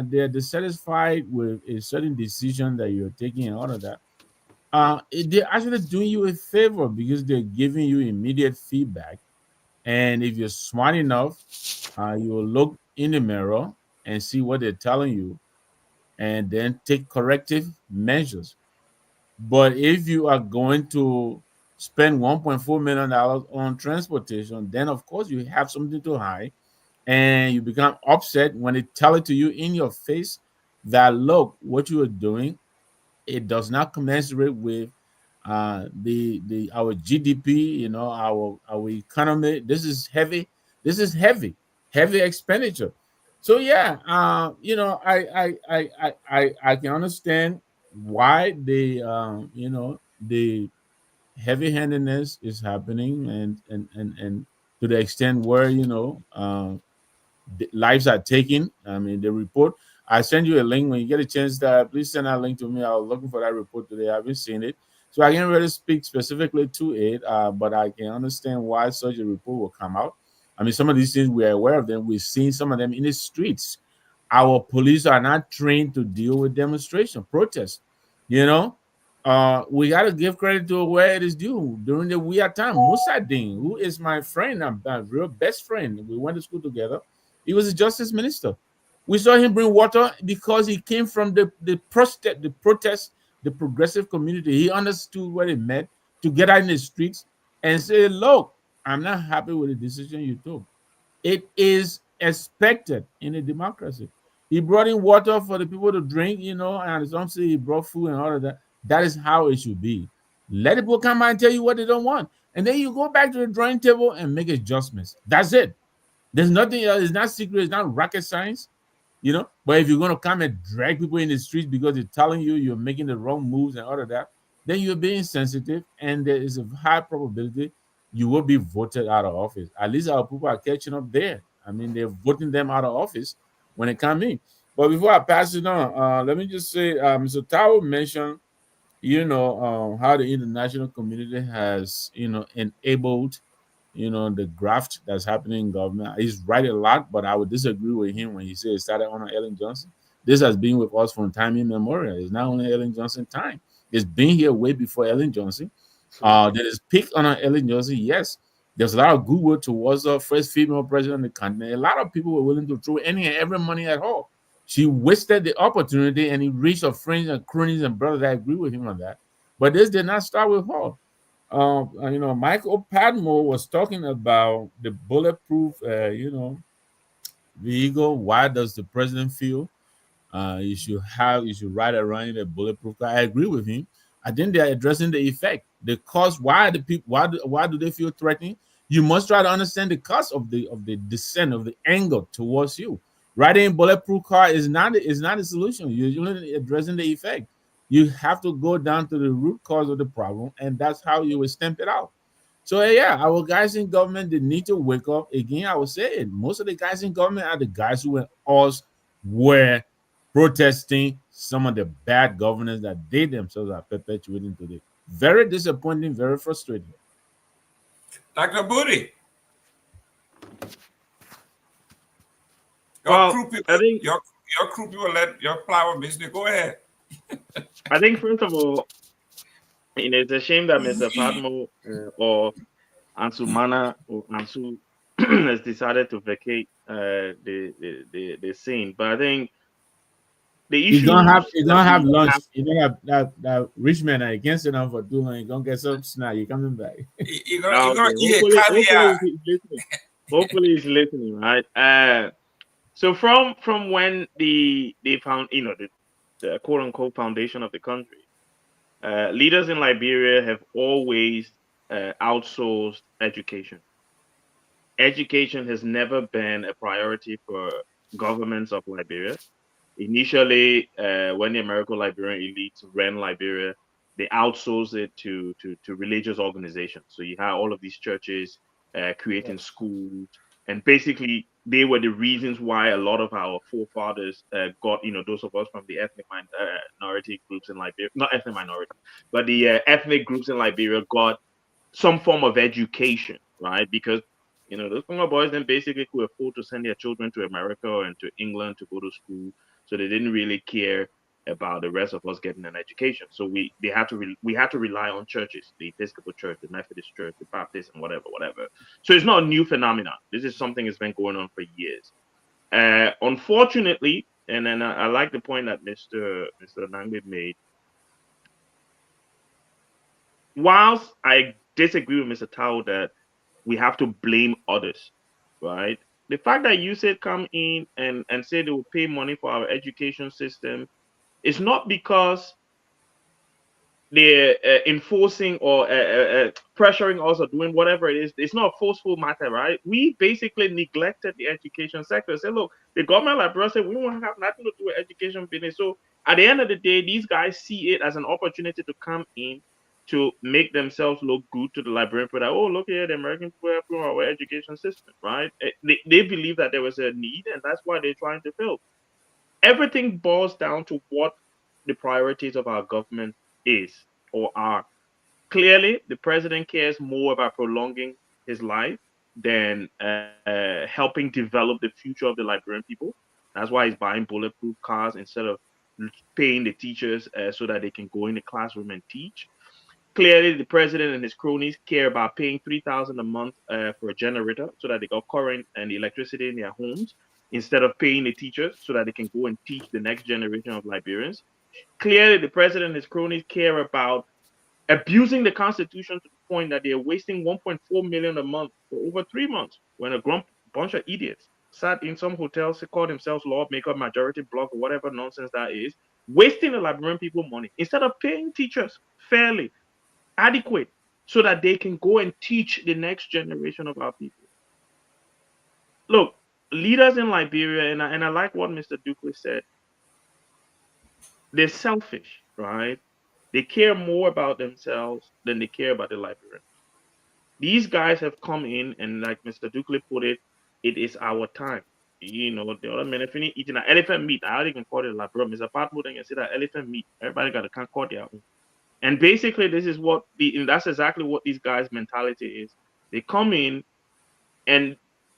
they're dissatisfied with a certain decision that you're taking and all of that, they're actually doing you a favor because they're giving you immediate feedback. And if you're smart enough, you will look in the mirror and see what they're telling you and then take corrective measures. But if you are going to spend $1.4 million on transportation, then of course you have something to hide, and you become upset when they tell it to you in your face that look, what you are doing, it does not commensurate with the our GDP, our economy. This is heavy. This is heavy expenditure. So yeah, I can understand why the heavy-handedness is happening, and to the extent where lives are taken. I mean, the report. I send you a link when you get a chance. Please send that link to me. I was looking for that report today. I haven't seen it, so I can't really speak specifically to it. But I can understand why such a report will come out. I mean, some of these things we are aware of them. We've seen some of them in the streets. Our police are not trained to deal with demonstration, protests. You know, we got to give credit to where it is due. During the weird time, Musadin, who is my friend, a real best friend, we went to school together. He was a justice minister. We saw him bring water because he came from the protest, the progressive community. He understood what it meant to get out in the streets and say, "Look, I'm not happy with the decision you took." It is expected in a democracy. He brought in water for the people to drink, and some say he brought food and all of that. That is how it should be. Let people come out and tell you what they don't want. And then you go back to the drawing table and make adjustments. That's it. There's nothing else. It's not secret. It's not rocket science. But if you're going to come and drag people in the streets because they're telling you you're making the wrong moves and all of that, then you're being sensitive, and there is a high probability you will be voted out of office. At least our people are catching up there. I mean, they're voting them out of office when they come in. But before I pass it on, let me just say, Mr. Tao mentioned, how the international community has, enabled the graft that's happening in government. He's right a lot, but I would disagree with him when he said it started under Ellen Johnson. This has been with us from time immemorial. It's not only Ellen Johnson time. It's been here way before Ellen Johnson. There is peak on Ellen Johnson. Yes, there's a lot of goodwill towards the first female president of the continent. A lot of people were willing to throw any and every money at her. She wasted the opportunity, and he reached her friends and cronies and brothers that agree with him on that. But this did not start with her. Michael Padmore was talking about the bulletproof, vehicle. Why does the president feel you should ride around in a bulletproof car? I agree with him. I think they're addressing the effect, the cause. Why the people? Why do they feel threatening? You must try to understand the cause of the descent of the anger towards you. Riding a bulletproof car is not a solution. You're only addressing the effect. You have to go down to the root cause of the problem, and that's how you will stamp it out. So yeah, our guys in government, they need to wake up again. I would say it. Most of the guys in government are the guys who were protesting some of the bad governance that they themselves are perpetuating today. Very disappointing, very frustrating. Dr. Booty, your Well, crew people, I think your crew people let your flower business go ahead. first of all, it's a shame that Mr. Padmo or Ansumana or Ansu has decided to vacate the scene. But I think The You don't have issues you that don't have we lunch. have, You don't have that rich man that you can't sit down for too long. You gonna get some snack. You coming back. You're gonna okay, eat a caviar. hopefully he's listening. Hopefully he's listening, right? So from when they found, the quote unquote foundation of the country, leaders in Liberia have always outsourced education. Education has never been a priority for governments of Liberia. Initially, when the American Liberian elites ran Liberia, they outsourced it to religious organizations. So you have all of these churches creating schools, and basically they were the reasons why a lot of our forefathers got, those of us from the minority groups in Liberia, not ethnic minority, but the ethnic groups in Liberia got some form of education, right? Because those Congo boys then basically could afford to send their children to America and to England to go to school, so they didn't really care about the rest of us getting an education. So we had to rely on churches, the Episcopal Church, the Methodist Church, the Baptist, and whatever. So it's not a new phenomenon. This is something that's been going on for years. Unfortunately, and then I like the point that Mr. Nangbe made. Whilst I disagree with Mr. Tao that we have to blame others, right? The fact that you said come in and say they will pay money for our education system is not because they're enforcing or pressuring us or doing whatever it is. It's not a forceful matter, right? We basically neglected the education sector. Say, look, the government like Bro said we won't have nothing to do with education business. So at the end of the day, these guys see it as an opportunity to come in to make themselves look good to the Liberian people. That, oh, look here, the American people have our education system, right? They believe that there was a need, and that's why they're trying to fill. Everything boils down to what the priorities of our government is or are. Clearly, the president cares more about prolonging his life than helping develop the future of the Liberian people. That's why he's buying bulletproof cars instead of paying the teachers so that they can go in the classroom and teach. Clearly, the president and his cronies care about paying 3,000 a month for a generator so that they got current and electricity in their homes instead of paying the teachers so that they can go and teach the next generation of Liberians. Clearly, the president and his cronies care about abusing the Constitution to the point that they're wasting 1.4 million a month for over 3 months when a bunch of idiots sat in some hotels, called themselves lawmaker, majority bloc, or whatever nonsense that is, wasting the Liberian people money instead of paying teachers fairly, adequate, so that they can go and teach the next generation of our people. Look, leaders in Liberia, and I like what Mr. Duque said, they're selfish, right? They care more about themselves than they care about the Liberian. These guys have come in, and like Mr. Dukley put it, it is our time. The other men, if you need eating an elephant meat, I don't even call it like, bro, Mr. Patmo, then you see that elephant meat. Everybody got to can't call their own. And basically, this is and that's exactly what these guys' mentality is. They come in, and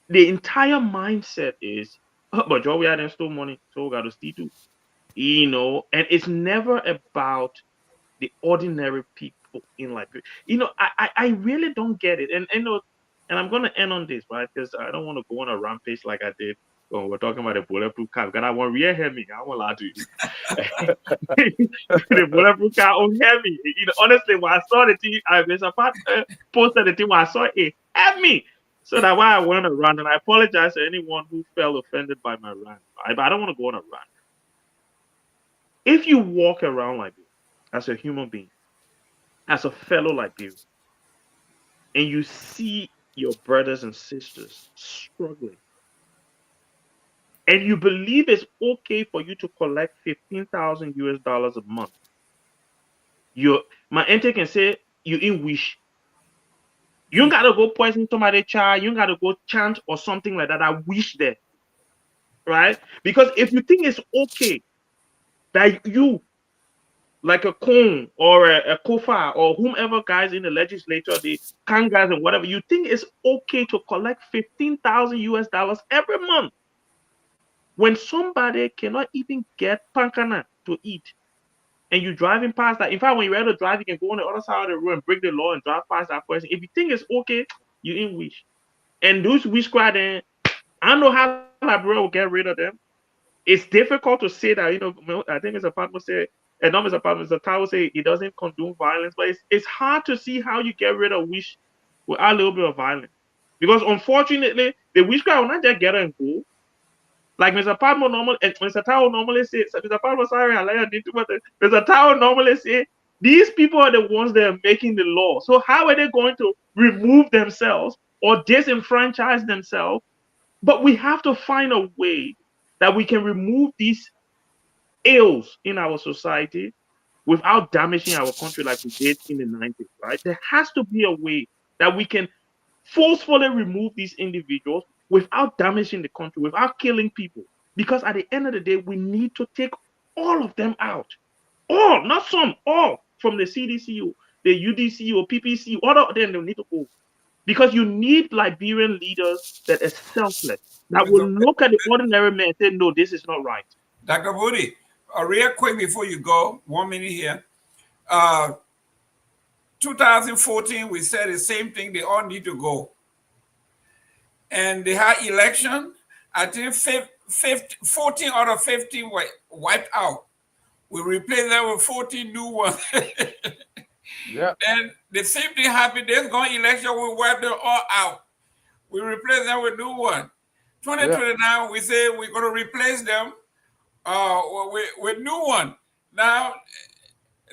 the entire mindset is, oh, but Joe, we had stole money, so we got to steal too. And it's never about the ordinary people in Liberia. I really don't get it. And I'm gonna end on this, right? Because I don't want to go on a rampage like I did when we're talking about the bulletproof car. Because I want to hear me. I won't lie to you. The bulletproof car won't hear me. Honestly, when I saw the thing, there's a part posted the thing when I saw it, help me. So that's why I went on a rant, and I apologize to anyone who felt offended by my rant. Right? But I don't want to go on a rant. If you walk around like this as a human being, as a fellow Liberian, and you see your brothers and sisters struggling, and you believe it's okay for you to collect 15,000 US dollars a month, my auntie can say you in wish. You ain't gotta go poison somebody's child, you ain't gotta go chant or something like that. I wish there. Right? Because if you think it's okay that you, like a Kong or a Kofa or whomever guys in the legislature, the Kangas and whatever, you think it's okay to collect 15,000 US dollars every month when somebody cannot even get pankana to eat, and you driving past that. In fact, when you're able to drive, you can go on the other side of the road and break the law and drive past that person. If you think it's okay, you in wish. And those wish squad, I don't know how Liberia will get rid of them. it's difficult to say that, I think Mr. Patmo said, and not Mr. Patmo, Mr. Tao say it doesn't condone violence, but it's hard to see how you get rid of wish without a little bit of violence. Because unfortunately, the witchcraft will not just get and go. Like Mr. Padmo normally, Mr. Tao normally say, Mr. Padmo, sorry, I let you but Mr. Tao normally say, these people are the ones that are making the law. So how are they going to remove themselves or disenfranchise themselves? But we have to find a way that we can remove these ills in our society without damaging our country like we did in the 90s, right? There has to be a way that we can forcefully remove these individuals without damaging the country, without killing people. Because at the end of the day, we need to take all of them out. All, not some, all from the CDCU, the UDCU, PPC, all of them, they need to go. Because you need Liberian leaders that are selfless, that will look at the ordinary man and say, no, this is not right. Dr. Woody, real quick before you go, 1 minute here. 2014, we said the same thing, they all need to go. And they had election, I think 14 out of 15 were wiped out. We replaced them with 14 new ones. Yeah. And the same thing happened. There's going election, we wiped them all out. We replaced them with new one. 2029, we say we're going to replace them with new one. Now,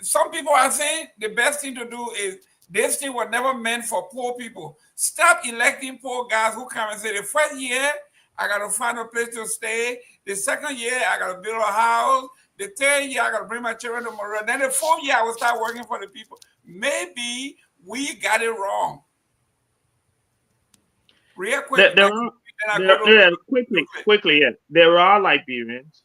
some people are saying the best thing to do is this thing was never meant for poor people. Stop electing poor guys who come and say, the first year, I got to find a place to stay. The second year, I got to build a house. The third year, I got to bring my children to Monroe. Then the fourth year, I will start working for the people. Maybe we got it wrong. Real quick. Quickly, yeah. There are Liberians,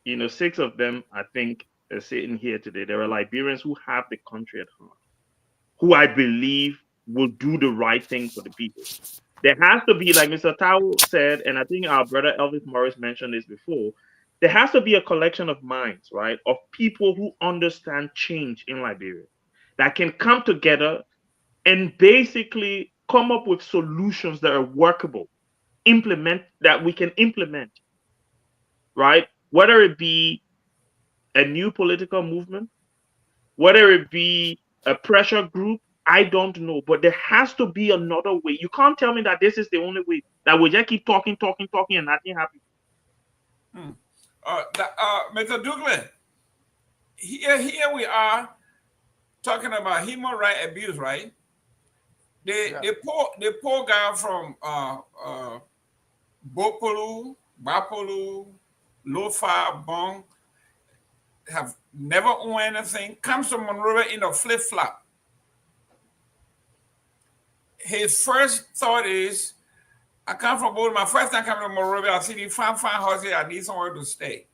6 of them, I think, are sitting here today. There are Liberians who have the country at heart, who I believe will do the right thing for the people. There has to be, like Mr. Tao said, and I think our brother Elvis Morris mentioned this before, there has to be a collection of minds, right, of people who understand change in Liberia that can come together and basically come up with solutions that are workable, that we can implement, right? Whether it be a new political movement, whether it be a pressure group, I don't know, but there has to be another way. You can't tell me that this is the only way, that we just keep talking, and nothing happens. Mr. Douglas, here we are talking about human rights abuse, right? The poor guy from Bapolu, Lofa, Bong, have never owned anything, comes to Monrovia in a flip-flop. His first thought is, I come from both. My first time coming to Monrovia, I see the fine houses, I need somewhere to stay.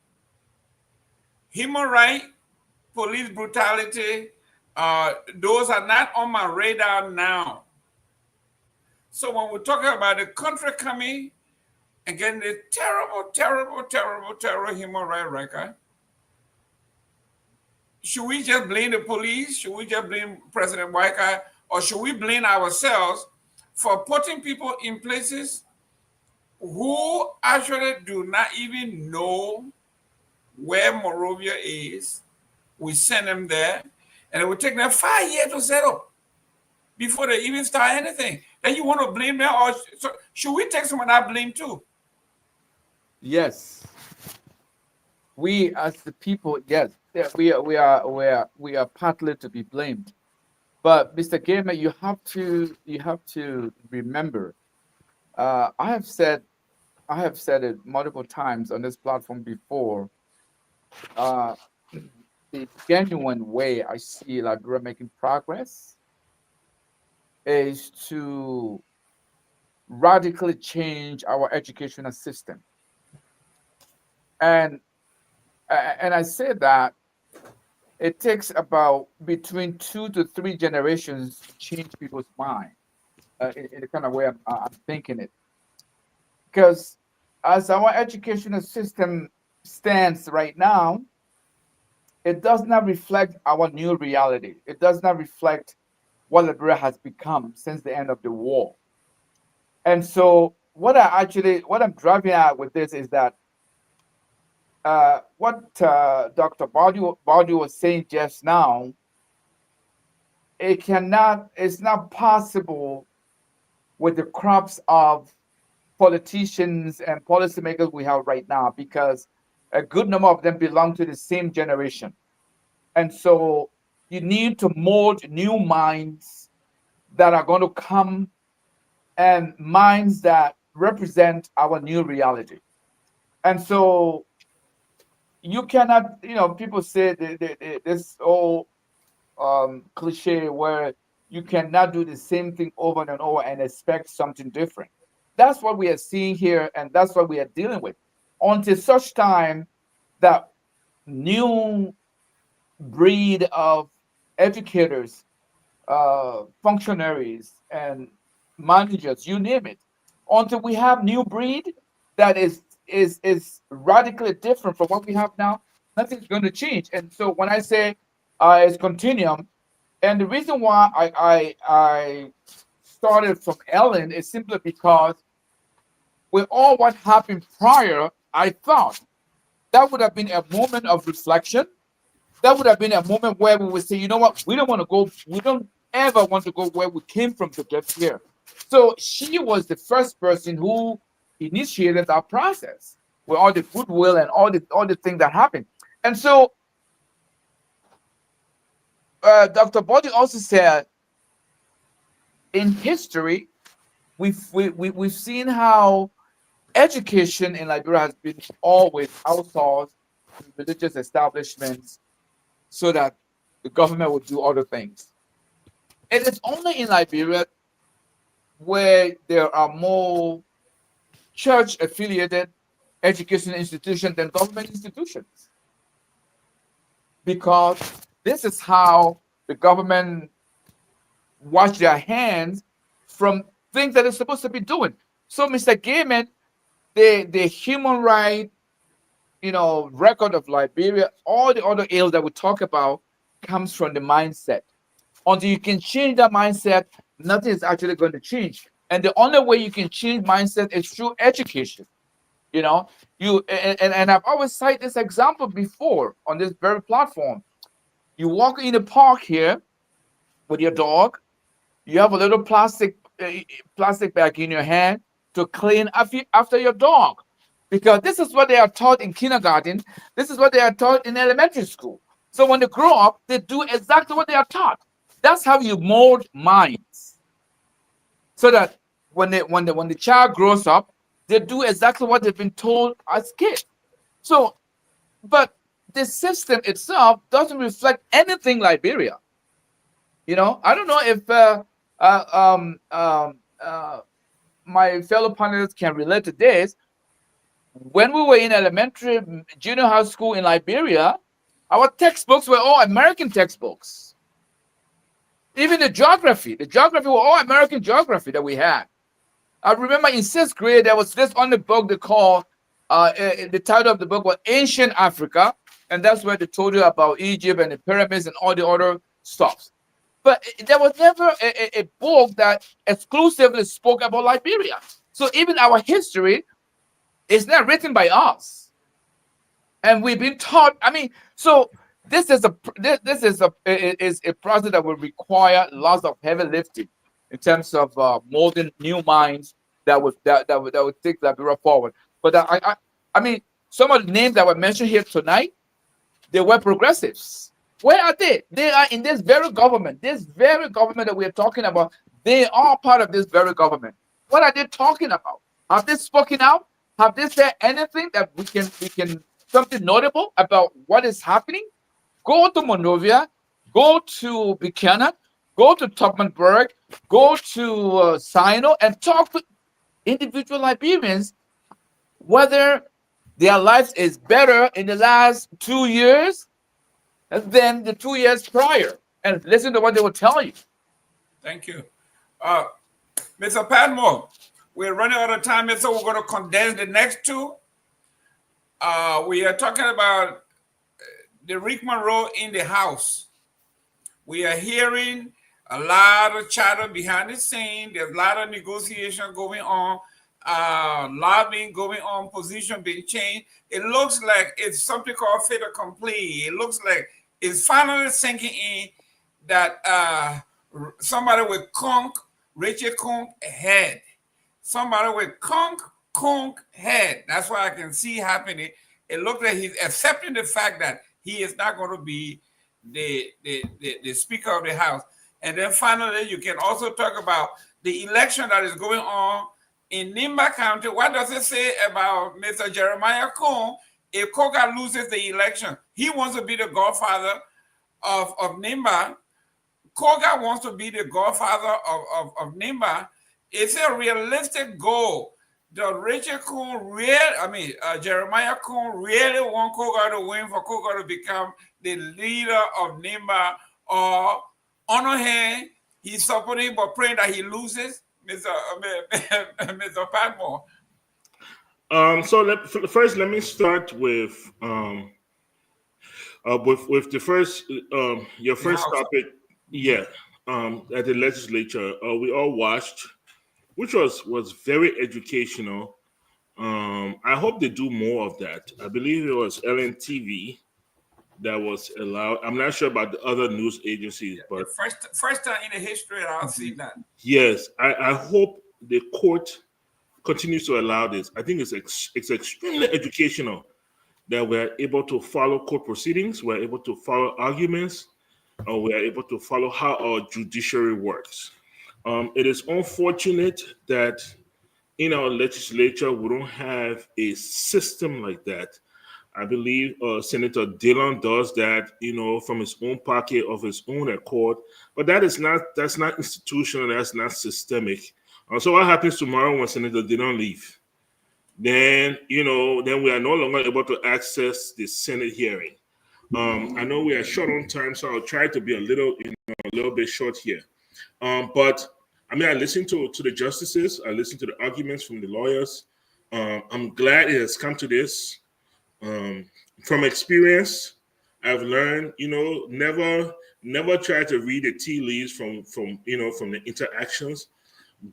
Human rights, police brutality, those are not on my radar now. So when we're talking about the country coming and getting the terrible human rights record, should we just blame the police? Should we just blame President Waika? Or should we blame ourselves for putting people in places who actually do not even know where Monrovia is? We send them there, and it will take them 5 years to settle before they even start anything. Then you want to blame them, or should we take some of that blame too? Yes. We as the people, yes, we are partly to be blamed. But Mr. Gamer, you have to remember. I have said it multiple times on this platform before. The genuine way I see Liberia making progress is to radically change our educational system. And I say that it takes about between 2 to 3 generations to change people's mind in the kind of way I'm thinking it. Because as our educational system stands right now, it does not reflect our new reality. It does not reflect what Liberia has become since the end of the war. And so what I'm driving at with this is that what Dr. Body was saying just now, it's not possible with the crops of politicians and policymakers we have right now, because a good number of them belong to the same generation. And so you need to mold new minds that are going to come, and minds that represent our new reality. And so you cannot, people say this old cliche where you cannot do the same thing over and over and expect something different. That's what we are seeing here, and that's what we are dealing with. Until such time that new breed of educators, functionaries, and managers, you name it, until we have new breed that is radically different from what we have now, nothing's going to change. And so when I say it's continuum, and the reason why I started from Ellen is simply because with all what happened prior, I thought that would have been a moment of reflection. That would have been a moment where we would say, you know what, we don't want to go, we don't ever want to go where we came from to get here. So she was the first person who initiated that process with all the goodwill and all the things that happened. And so Dr. Body also said, in history, we've seen how education in Liberia has been always outsourced to religious establishments so that the government would do other things. It is only in Liberia where there are more church affiliated education institutions than government institutions, because this is how the government wash their hands from things that they're supposed to be doing. So, Mr. Gaiman, the human right, record of Liberia, all the other ills that we talk about comes from the mindset. Until you can change that mindset, nothing is actually going to change. And the only way you can change mindset is through education. And I've always cited this example before on this very platform. You walk in the park here with your dog, you have a little plastic bag in your hand to clean after your dog, because this is what they are taught in kindergarten. This is what they are taught in elementary school. So when they grow up, they do exactly what they are taught. That's how you mold minds, so that when the child grows up, they do exactly what they've been told as kids. So, but the system itself doesn't reflect anything Liberia. I don't know if my fellow panelists can relate to this. When we were in elementary, junior high school in Liberia, our textbooks were all American textbooks. Even the geography were all American geography that we had. I remember in 6th grade, there was this on the book they called, the title of the book was Ancient Africa. And that's where they told you about Egypt and the pyramids and all the other stuff. But there was never a book that exclusively spoke about Liberia. So even our history is not written by us. And we've been taught, so this is a process that will require lots of heavy lifting in terms of molding new minds that would take Liberia forward. But some of the names that were mentioned here tonight, they were progressives. Where are they? They are in this very government. This very government that we are talking about, they are part of this very government. What are they talking about? Have they spoken out? Have they said anything that we can something notable about what is happening? Go to Monrovia, go to Buchanan, go to Tubmanburg, go to Sino, and talk to individual Liberians whether their lives is better in the last 2 years than the 2 years prior, and listen to what they will tell you. Thank you. Mr. Padmore, we're running out of time, so we're going to condense the next two. We are talking about the Rick Monroe in the House. We are hearing a lot of chatter behind the scene. There's a lot of negotiation going on. lobbying going on, position being changed. It looks like it's something called fait accompli. It looks like it's finally sinking in that somebody with Richard Conk head. Somebody with Conk head. That's what I can see happening. It looks like he's accepting the fact that he is not going to be the Speaker of the House. And then finally, you can also talk about the election that is going on in Nimba County. What does it say about Mr. Jeremiah Cohn? If Koga loses the election, he wants to be the godfather of Nimba. Koga wants to be the godfather of Nimba. It's a realistic goal. Does Richard Cohn Jeremiah Cohn really want Koga to win, for Koga to become the leader of Nimba? Or on the hand, he's supporting but praying that he loses? Mr. Padmore. So first, let me start with the first your first topic. Yeah, at the legislature, we all watched, which was very educational. I hope they do more of that. I believe it was LNTV that was allowed. I'm not sure about the other news agencies, but first time in the history that I've seen that. Yes, I hope the court continues to allow this. I think it's extremely educational that we're able to follow court proceedings, we're able to follow arguments, or we're able to follow how our judiciary works. It is unfortunate that in our legislature we don't have a system like that. I believe Senator Dillon does that, from his own pocket, of his own accord. But that's not institutional. That's not systemic. So what happens tomorrow when Senator Dillon leaves? Then we are no longer able to access the Senate hearing. I know we are short on time, so I'll try to be a little bit short here. But I listened to the justices. I listened to the arguments from the lawyers. I'm glad it has come to this. From experience, I've learned, never try to read the tea leaves from the interactions.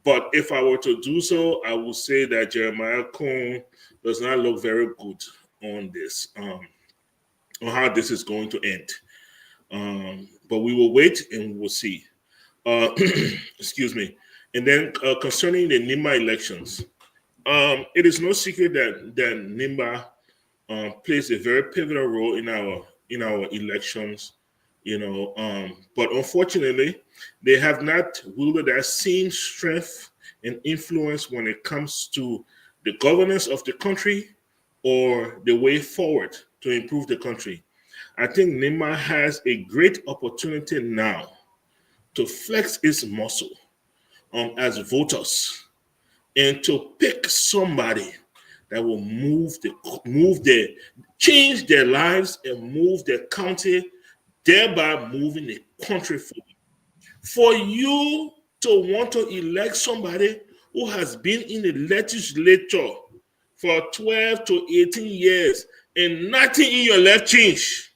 But if I were to do so, I would say that Jeremiah Cohn does not look very good on this, on how this is going to end. But we will wait and we will see. Excuse me. And then concerning the Nimba elections, it is no secret that Nimba plays a very pivotal role in our elections, but unfortunately, they have not wielded that same strength and influence when it comes to the governance of the country or the way forward to improve the country. I think Nimba has a great opportunity now to flex its muscle as voters and to pick somebody that will change their lives and move their county, thereby moving the country forward. For you to want to elect somebody who has been in the legislature for 12 to 18 years and nothing in your life changed,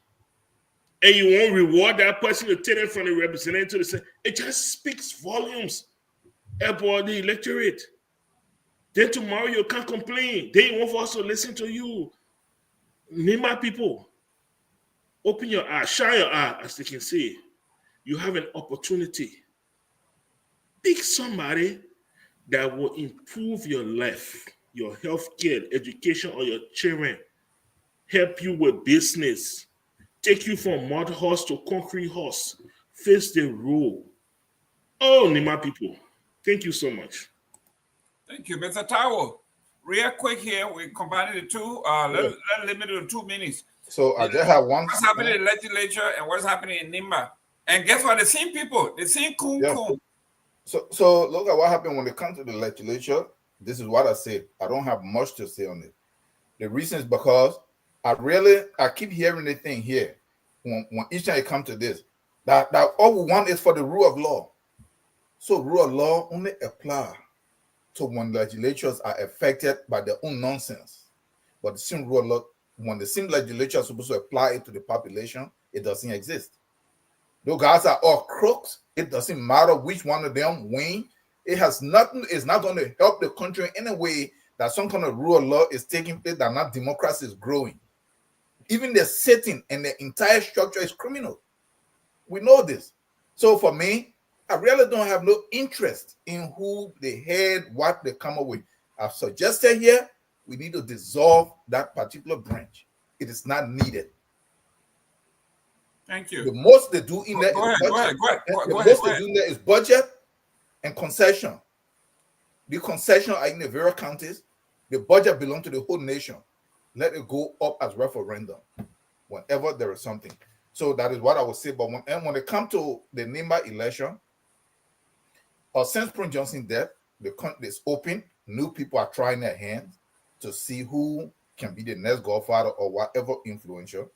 and you won't reward that person to take it from the representative to the Senate, it just speaks volumes about the electorate. Then tomorrow you can't complain. They want for us to listen to you. Nimba people, open your eyes, shine your eye, as they can say. You have an opportunity. Pick somebody that will improve your life, your health care, education, or your children. Help you with business. Take you from mud horse to concrete horse. Face the road. Oh, Nimba people, thank you so much. Thank you, Mr. Tao. Real quick here, we combined the two. Let's limit it to 2 minutes. So I just have one. What's happening in the legislature and what's happening in Nimba? And guess what? The same people, the same coon. So look at what happened when it comes to the legislature. This is what I said. I don't have much to say on it. The reason is because I keep hearing the thing here when each time it comes to this, that all we want is for the rule of law. So rule of law only apply to when legislatures are affected by their own nonsense. But the same rule of law, when the same legislature is supposed to apply it to the population, it doesn't exist. Those guys are all crooks. It doesn't matter which one of them win. It has nothing, it's not going to help the country in a way that some kind of rule of law is taking place, that not democracy is growing. Even the setting and the entire structure is criminal. We know this. So for me, I really don't have no interest in who they head, what they come up with. I've suggested here, we need to dissolve that particular branch. It is not needed. Thank you. The most they do in there Go is ahead, budget. go The ahead, most go they ahead. do in there is budget and concession. The concession are in the various counties. The budget belongs to the whole nation. Let it go up as referendum whenever there is something. So that is what I would say. But when it comes to the NIMBA election, since Prince Johnson death, the country is open. New people are trying their hands to see who can be the next godfather or whatever influential.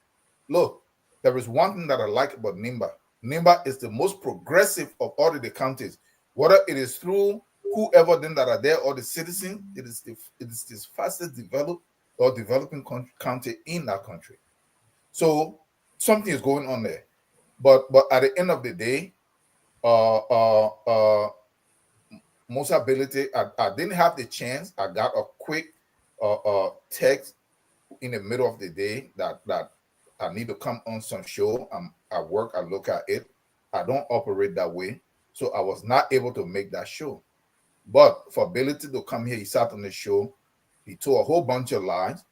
Look, there is one thing that I like about NIMBA. NIMBA is the most progressive of all of the counties. Whether it is through whoever then that are there or the citizens, it is the fastest developed or developing county in that country. So something is going on there. But at the end of the day, most ability, I didn't have the chance. I got a quick text in the middle of the day that I need to come on some show. I'm at work, I look at it. I don't operate that way. So I was not able to make that show. But for ability to come here, he sat on the show, he told a whole bunch of lies,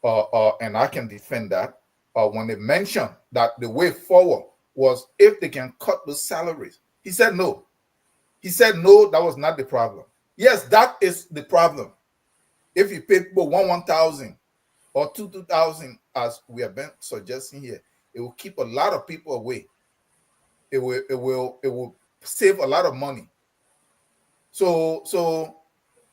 and I can defend that. When they mentioned that the way forward was if they can cut the salaries, he said no. He said no, that was not the problem. Yes, that is the problem. If you pay people 1,000 or 2,000, as we have been suggesting here, it will keep a lot of people away. It will save a lot of money. So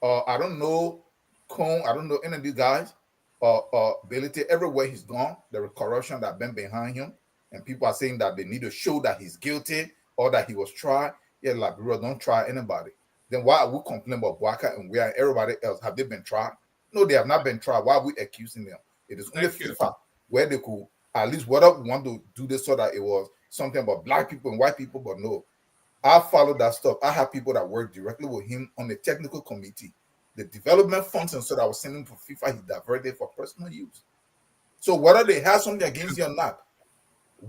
I don't know Cone, I don't know any of these guys. Ability, everywhere he's gone, there is corruption that been behind him, and people are saying that they need to show that he's guilty or that he was tried. Yeah, Liberia don't try anybody. Then why are we complaining about Bwaka and where everybody else? Have they been tried? No, they have not been tried. Why are we accusing them? It is only FIFA where they could at least whether we want to do this so that it was something about black people and white people, but no. I follow that stuff. I have people that work directly with him on the technical committee. The development funds and so that I was sending for FIFA, he diverted for personal use. So whether they have something against you or not,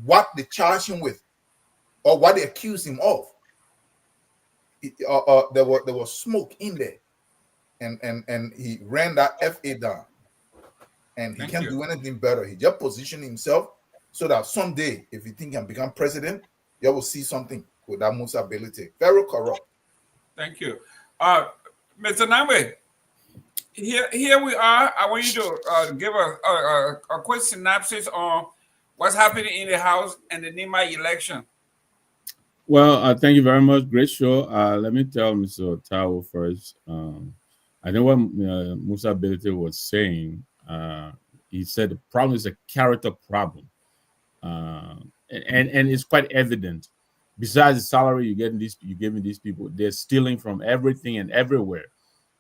what they charge him with, or what they accuse him of, there was smoke in there, and he ran that FA down, and he can't do anything better. He just positioned himself so that someday, if he think he can become president, you will see something with that most ability. Very corrupt. Thank you. Mr. Namwe, here we are. I want you to give a quick synopsis on what's happening in the House and the NIMA election. Well, thank you very much. Great show. Let me tell Mr. Tao first. I know what Musa Ability was saying. He said the problem is a character problem. And it's quite evident. Besides the salary you're giving these people, they're stealing from everything and everywhere.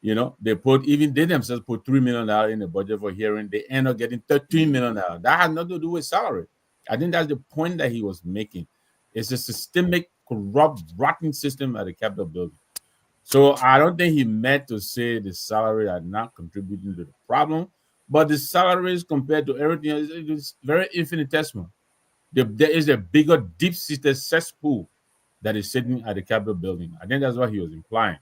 You know, they themselves put $3 million in the budget for hearing. They end up getting $13 million. That has nothing to do with salary. I think that's the point that he was making. It's a systemic, corrupt, rotten system at the Capitol building. So I don't think he meant to say the salary are not contributing to the problem, but the salaries compared to everything else is very infinitesimal. There is a bigger, deep-seated cesspool that is sitting at the Capitol building. I think that's what he was implying.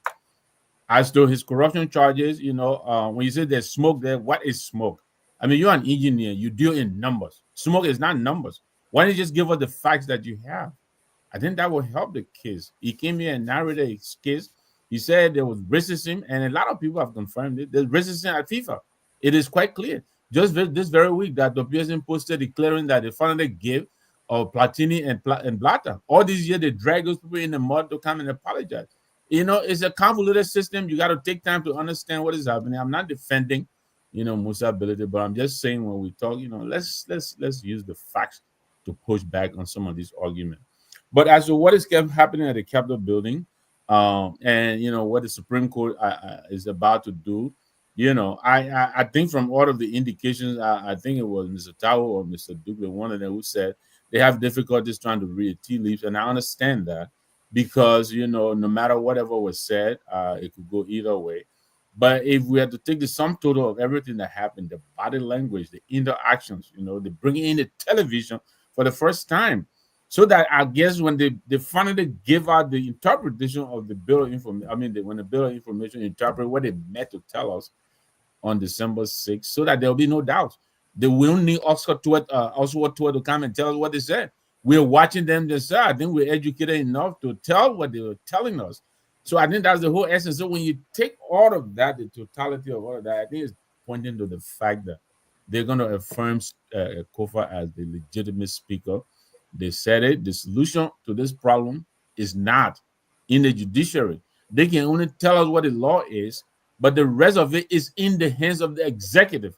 As to his corruption charges, when you say there's smoke there, what is smoke? I mean, you're an engineer. You deal in numbers. Smoke is not numbers. Why don't you just give us the facts that you have? I think that will help the case. He came here and narrated his case. He said there was racism, and a lot of people have confirmed it. There's racism at FIFA. It is quite clear. Just this very week that the PSN posted declaring that they finally gave Platini and Blatter. All these years, they drag those people in the mud to come and apologize. It's a convoluted system. You got to take time to understand what is happening. I'm not defending, Musa Ability, but I'm just saying when we talk, let's use the facts to push back on some of these arguments. But as to what is happening at the Capitol building, and what the Supreme Court is about to do, I think from all of the indications, I think it was Mr. Tao or Mr. Duke, one of them who said they have difficulties trying to read tea leaves, and I understand that. because no matter whatever was said, it could go either way. But if we had to take the sum total of everything that happened, the body language, the interactions, the bringing in the television for the first time, so that I guess when they finally give out the interpretation of the bill of information, when the bill of information interpret what they meant to tell us on December 6th, so that there'll be no doubt. They will need Oswald Tuet to come and tell us what they said. We're watching them decide. I think we're educated enough to tell what they were telling us. So I think that's the whole essence. So when you take all of that, the totality of all of that, I think it's pointing to the fact that they're going to affirm Kofa as the legitimate speaker. They said it. The solution to this problem is not in the judiciary. They can only tell us what the law is, but the rest of it is in the hands of the executive.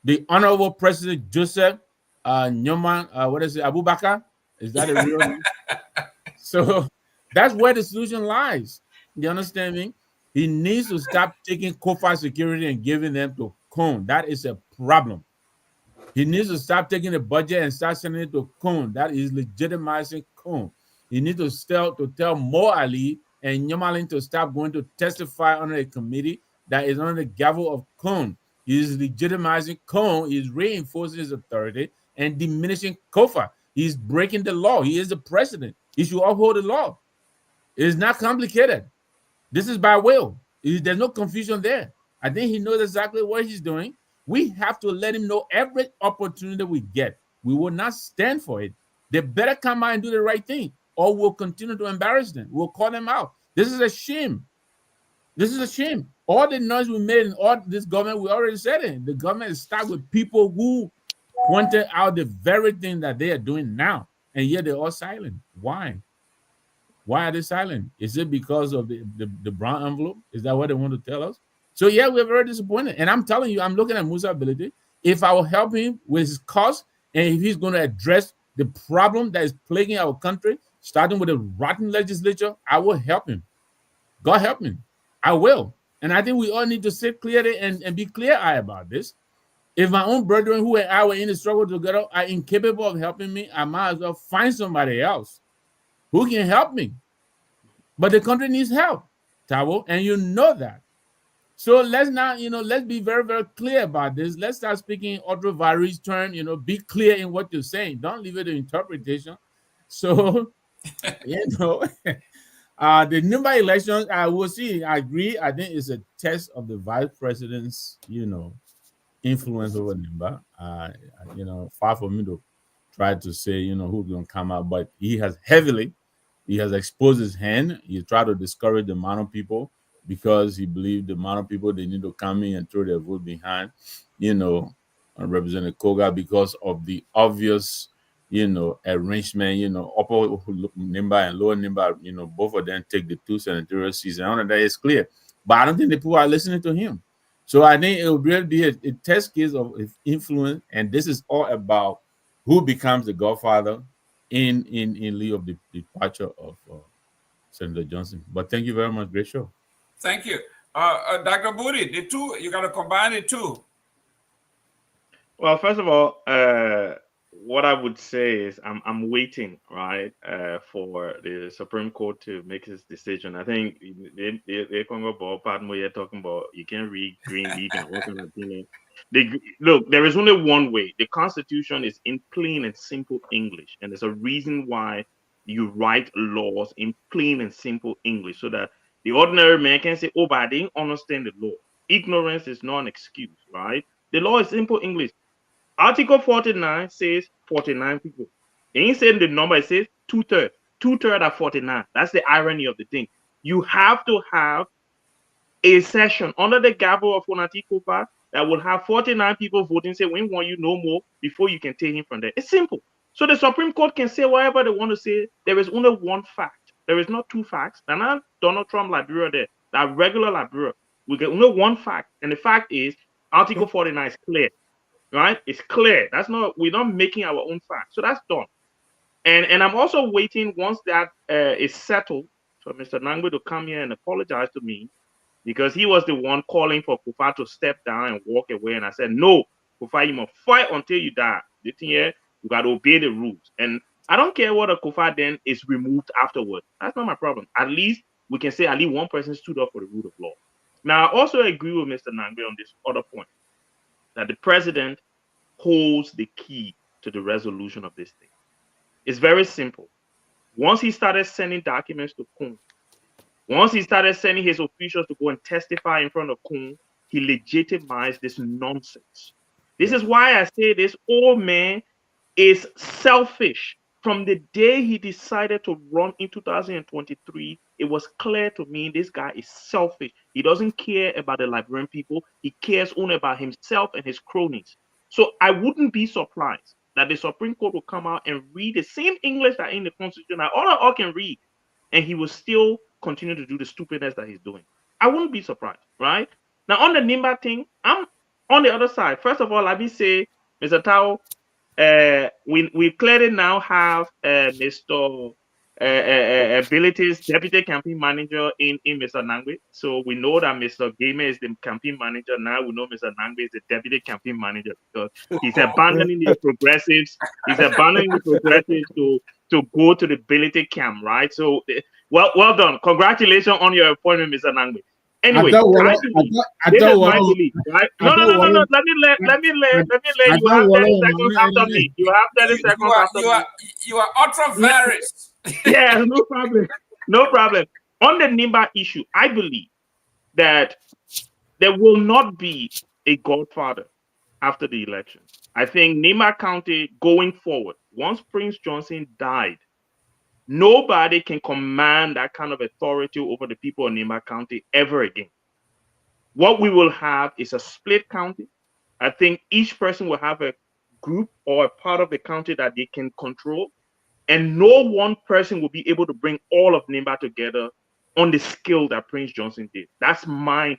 The Honorable President Joseph Nyoman, what is it, Abubakar? Is that a real name? So that's where the solution lies. You understand me? He needs to stop taking Kofa security and giving them to Cone. That is a problem. He needs to stop taking the budget and start sending it to Cone. That is legitimizing Cone. He needs to tell Mo Ali and Nyomalin to stop going to testify under a committee that is under the gavel of Cone. He is legitimizing Cone. He is reinforcing his authority and diminishing Kofa. He is breaking the law. He is the president. He should uphold the law. It is not complicated. This is by will. There's no confusion there. I think he knows exactly what he's doing. We have to let him know every opportunity we get. We will not stand for it. They better come out and do the right thing, or we'll continue to embarrass them. We'll call them out. This is a shame. This is a shame. All the noise we made in all this government, we already said it. The government is stuck with people who pointed out the very thing that they are doing now, and yet they're all silent. Why? Why are they silent? Is it because of the brown envelope? Is that what they want to tell us? So yeah, we're very disappointed. And I'm telling you, I'm looking at Musa's ability. If I will help him with his cause, and if he's going to address the problem that is plaguing our country, starting with a rotten legislature, I will help him. God help me. I will. And I think we all need to sit clearly and be clear-eyed about this. If my own brethren who and I were in the struggle together are incapable of helping me, I might as well find somebody else who can help me. But the country needs help, Tabo, and you know that. So let's not, let's be very, very clear about this. Let's start speaking Audre Varie's term, be clear in what you're saying. Don't leave it to interpretation. So, the Nimba elections, I will see. I agree. I think it's a test of the vice president's, influence over Nimba. Far from me to try to say, who's going to come out, but he has exposed his hand. He tried to discourage the amount of people because he believed the amount of people they need to come in and throw their vote behind, Representative Koga, because of the obvious, arrangement, upper Nimba and lower Nimba, both of them take the 2 senatorial seats. And all of that is clear. But I don't think the people are listening to him. So I think it will really be a test case of influence. And this is all about who becomes the godfather in lieu of the departure of Senator Johnson. But thank you very much. Great show. Thank you. Dr. Booty, the two, you got to combine the two. Well, first of all, what I would say is I'm waiting, right, for the Supreme Court to make its decision. I think they're talking about you can't read Green League and what kind of opinion. Look, there is only one way. The Constitution is in plain and simple English, and there's a reason why you write laws in plain and simple English so that the ordinary man can say, "Oh, but I didn't understand the law." Ignorance is not an excuse, right? The law is simple English. Article 49 says 49 people. It ain't saying the number, it says 2/3. 2/3 are 49. That's the irony of the thing. You have to have a session under the gavel of Onati Kopa that will have 49 people voting, say, we want you no more before you can take him from there. It's simple. So the Supreme Court can say whatever they want to say. There is only one fact. There is not two facts. They're not Donald Trump Liberia there. That regular Liberia. We get only one fact. And the fact is Article 49 is clear. Right? It's clear. That's not, we're not making our own fact. So that's done. And I'm also waiting once that is settled for Mr. Nangwe to come here and apologize to me, because he was the one calling for Kufa to step down and walk away. And I said, no, Kufa, you must fight until you die. The thing here, you got to obey the rules. And I don't care what a Kofa then is removed afterward. That's not my problem. At least we can say at least one person stood up for the rule of law. Now, I also agree with Mr. Nangbe on this other point that the president holds the key to the resolution of this thing. It's very simple. Once he started sending documents to Kun, once he started sending his officials to go and testify in front of Kun, he legitimized this nonsense. This is why I say this old man is selfish. From the day he decided to run in 2023, it was clear to me this guy is selfish. He doesn't care about the Liberian people. He cares only about himself and his cronies. So I wouldn't be surprised that the Supreme Court will come out and read the same English that in the Constitution that all can read, and he will still continue to do the stupidness that he's doing. I wouldn't be surprised, right? Now, on the NIMBA thing, I'm on the other side. First of all, let me say, Mr. Tao, we clearly now have Mr. Ability's deputy campaign manager in Mr. Nangwe. So we know that Mr. Gamer is the campaign manager. Now we know Mr. Nangwe is the deputy campaign manager because he's abandoning the progressives. He's abandoning the progressives to go to the Ability camp, right? So, well done. Congratulations on your appointment, Mr. Nangwe. Anyway, this is my belief, right? No. Let me let you have 30 seconds after me. You have 30 seconds after me. You are ultra virus. Yeah, no problem. No problem. On the NIMBA issue, I believe that there will not be a godfather after the election. I think NIMBA County going forward, once Prince Johnson died, nobody can command that kind of authority over the people of NIMBA County ever again. What we will have is a split county. I think each person will have a group or a part of the county that they can control. And no one person will be able to bring all of NIMBA together on the scale that Prince Johnson did. That's my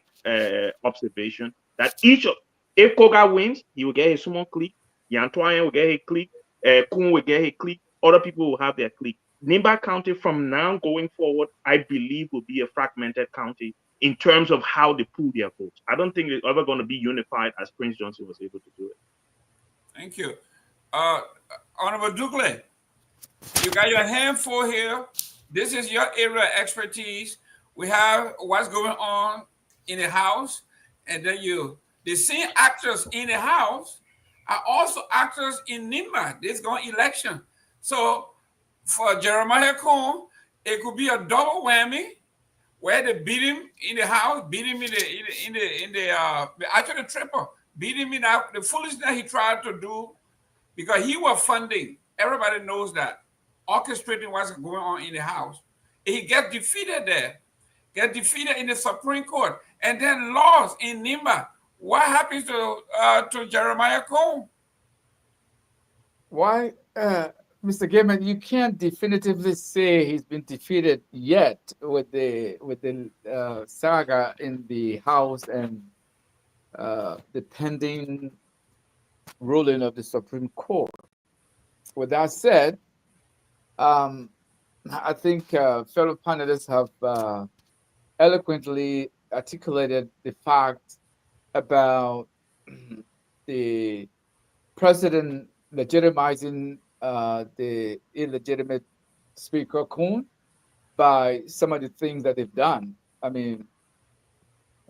observation. That if Koga wins, he will get his summon clique. Yantoyan will get a clique. Kun will get a clique. Other people will have their clique. NIMBA County from now going forward, I believe, will be a fragmented county in terms of how they pool their votes. I don't think it's ever going to be unified as Prince Johnson was able to do it. Thank you. Honorable Dukley, you got your hand full here. This is your area of expertise. We have what's going on in the House, and then the same actors in the House are also actors in NIMBA. This going election. So for Jeremiah Cohn, it could be a double whammy where they beat him in the House, beat him actually triple, beat him in the foolishness that he tried to do because he was funding. Everybody knows that, orchestrating what's going on in the House. He gets defeated there, get defeated in the Supreme Court, and then lost in NIMBA. What happens to Jeremiah Cohn? Why, Mr. Gaiman, you can't definitively say he's been defeated yet with the saga in the House and the pending ruling of the Supreme Court. With that said, I think fellow panelists have eloquently articulated the fact about the president legitimizing the illegitimate Speaker Kuhn by some of the things that they've done. I mean,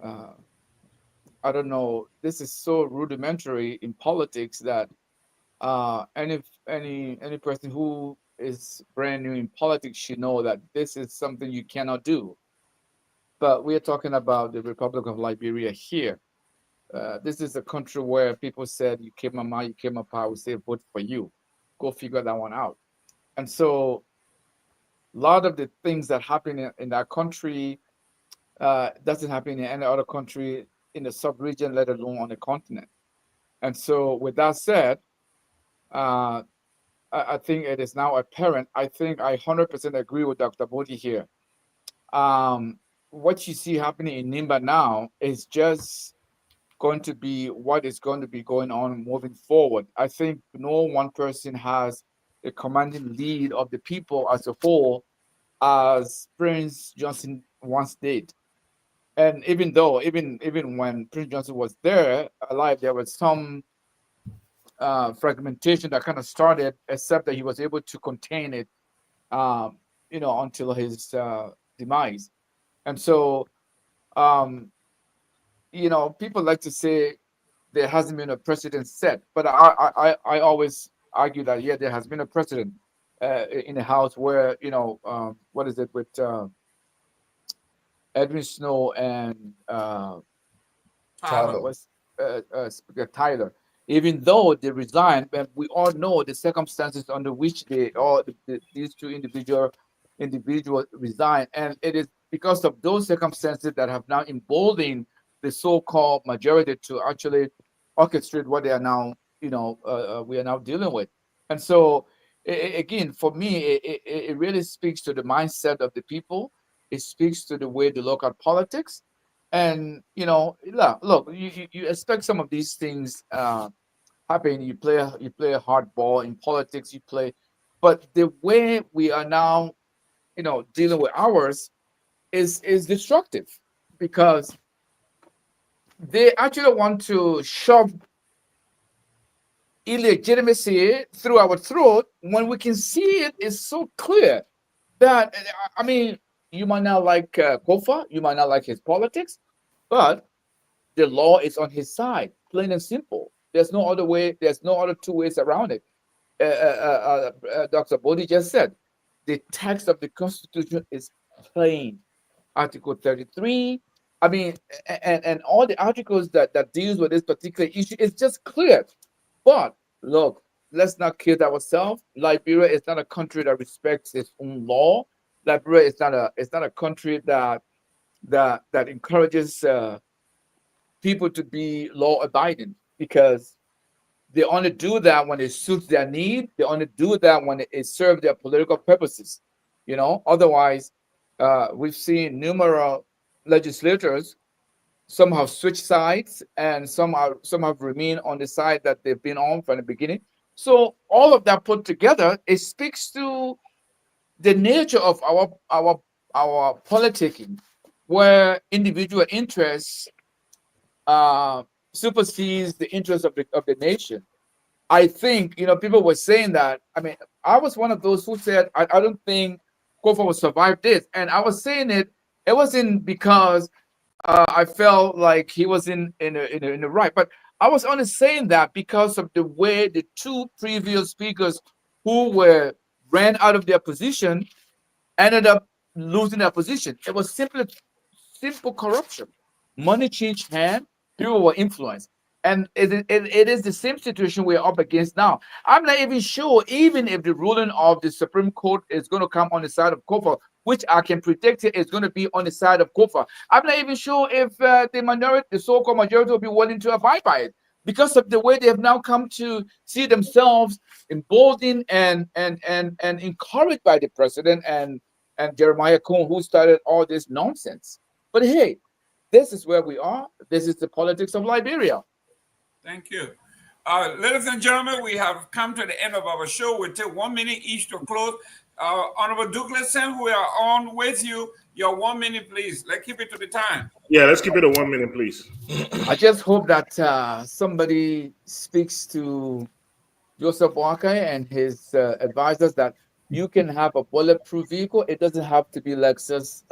I don't know. This is so rudimentary in politics that any person who is brand new in politics should know that this is something you cannot do. But we are talking about the Republic of Liberia here. This is a country where people said, you came on my, you came up, I would say vote for you. Go figure that one out. And so a lot of the things that happen in that country doesn't happen in any other country in the sub-region, let alone on the continent. And so with that said, I think it is now apparent. I think I 100% agree with Dr. Bodhi here. What you see happening in NIMBA now is just going to be what is going to be going on moving forward. I think no one person has a commanding lead of the people as a whole as Prince Johnson once did. And even when Prince Johnson was there alive, there was some fragmentation that kind of started, except that he was able to contain it, until his demise. And so, people like to say there hasn't been a precedent set, but I always argue that yeah, there has been a precedent in the House where what is it with Edwin Snow and Tyler. was Speaker Tyler. Even though they resigned, but we all know the circumstances under which these two individuals resigned, and it is because of those circumstances that have now emboldened the so-called majority to actually orchestrate what they are now, we are now dealing with. And so, again, for me, it really speaks to the mindset of the people. It speaks to the way they look at politics. And look, you expect some of these things happen. You play a hard ball in politics. You play, but the way we are now, dealing with ours is destructive, because they actually want to shove illegitimacy through our throat when we can see it is so clear that, I mean, you might not like Kofa, you might not like his politics, but the law is on his side, plain and simple. There's no other way. There's no other two ways around it. Dr. Bodhi just said, the text of the Constitution is plain. Article 33. I mean, and all the articles that deals with this particular issue is just clear. But look, let's not kid ourselves. Liberia is not a country that respects its own law. Liberia is not a country that encourages people to be law abiding, because they only do that when it suits their need. They only do that when it serves their political purposes. Otherwise, we've seen numerous legislators. Some have switched sides, and some have remained on the side that they've been on from the beginning. So all of that put together, it speaks to the nature of our politicking, where individual interests supersedes the interests of the nation. I think people were saying that. I mean, I was one of those who said I don't think Kofa will survive this, and I was saying it wasn't because I felt like he was in the right, but I was only saying that because of the way the two previous speakers who were ran out of their position ended up losing their position. It was simple corruption. Money changed hands. People were influenced. And it is the same situation we're up against now. I'm not even sure, even if the ruling of the Supreme Court is going to come on the side of Kofa, which I can predict it is going to be on the side of Kofa. I'm not even sure if the so-called majority, will be willing to abide by it, because of the way they have now come to see themselves emboldened and encouraged by the president and Jeremiah Cohn, who started all this nonsense. But hey, this is where we are. This is the politics of Liberia. Thank you. Ladies and gentlemen, we have come to the end of our show. We'll take 1 minute each to close. Honorable Douglason, we are on with you. Your 1 minute, please. Let's keep it to the time. Yeah, let's keep it at 1 minute, please. I just hope that somebody speaks to Joseph Boakai and his advisors that you can have a bulletproof vehicle. It doesn't have to be Lexus,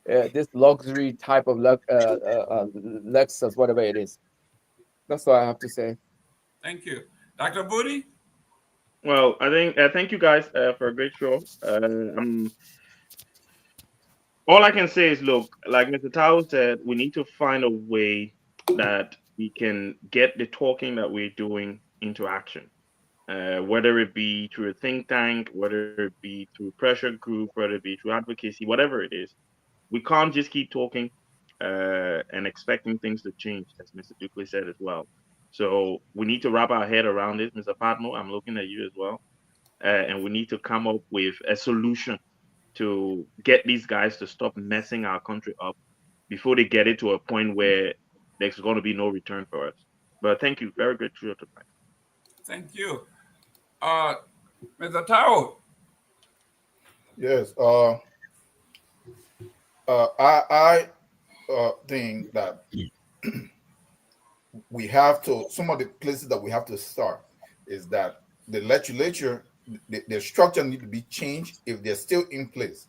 this luxury type of Lexus, whatever it is. That's all I have to say. Thank you. Dr. Booty? Well, I think thank you guys for a great show. All I can say is, look, like Mr. Tao said, we need to find a way that we can get the talking that we're doing into action, whether it be through a think tank, whether it be through pressure group, whether it be through advocacy, whatever it is. We can't just keep talking and expecting things to change, as Mr. Dukley said as well. So we need to wrap our head around it. Mr. Patmo, I'm looking at you as well. And we need to come up with a solution to get these guys to stop messing our country up before they get it to a point where there's going to be no return for us. But thank you. Very good show tonight. Thank you. Mr. Tao? Yes. I think that we have to, some of the places that we have to start is that the legislature, the structure need to be changed if they're still in place.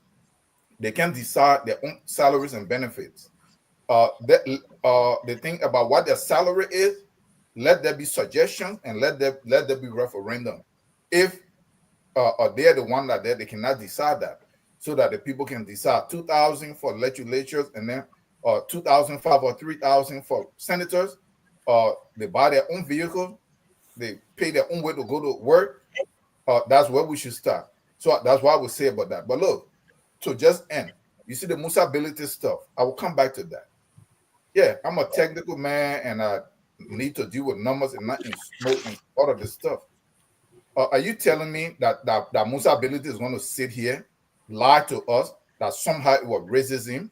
They can decide their own salaries and benefits. The thing about what their salary is, let there be suggestions and let there be referendum. If they're the one that they cannot decide that, so that the people can decide 2,000 for legislatures and then 2,005 or 3,000 for senators. They buy their own vehicle, they pay their own way to go to work. That's where we should start. So that's what I would say about that. But look, to just end, you see the musability stuff. I will come back to that. Yeah, I'm a technical man and I need to deal with numbers and not in smoke and all of this stuff. Are you telling me that Musa ability is going to sit here, lie to us that somehow it was racism?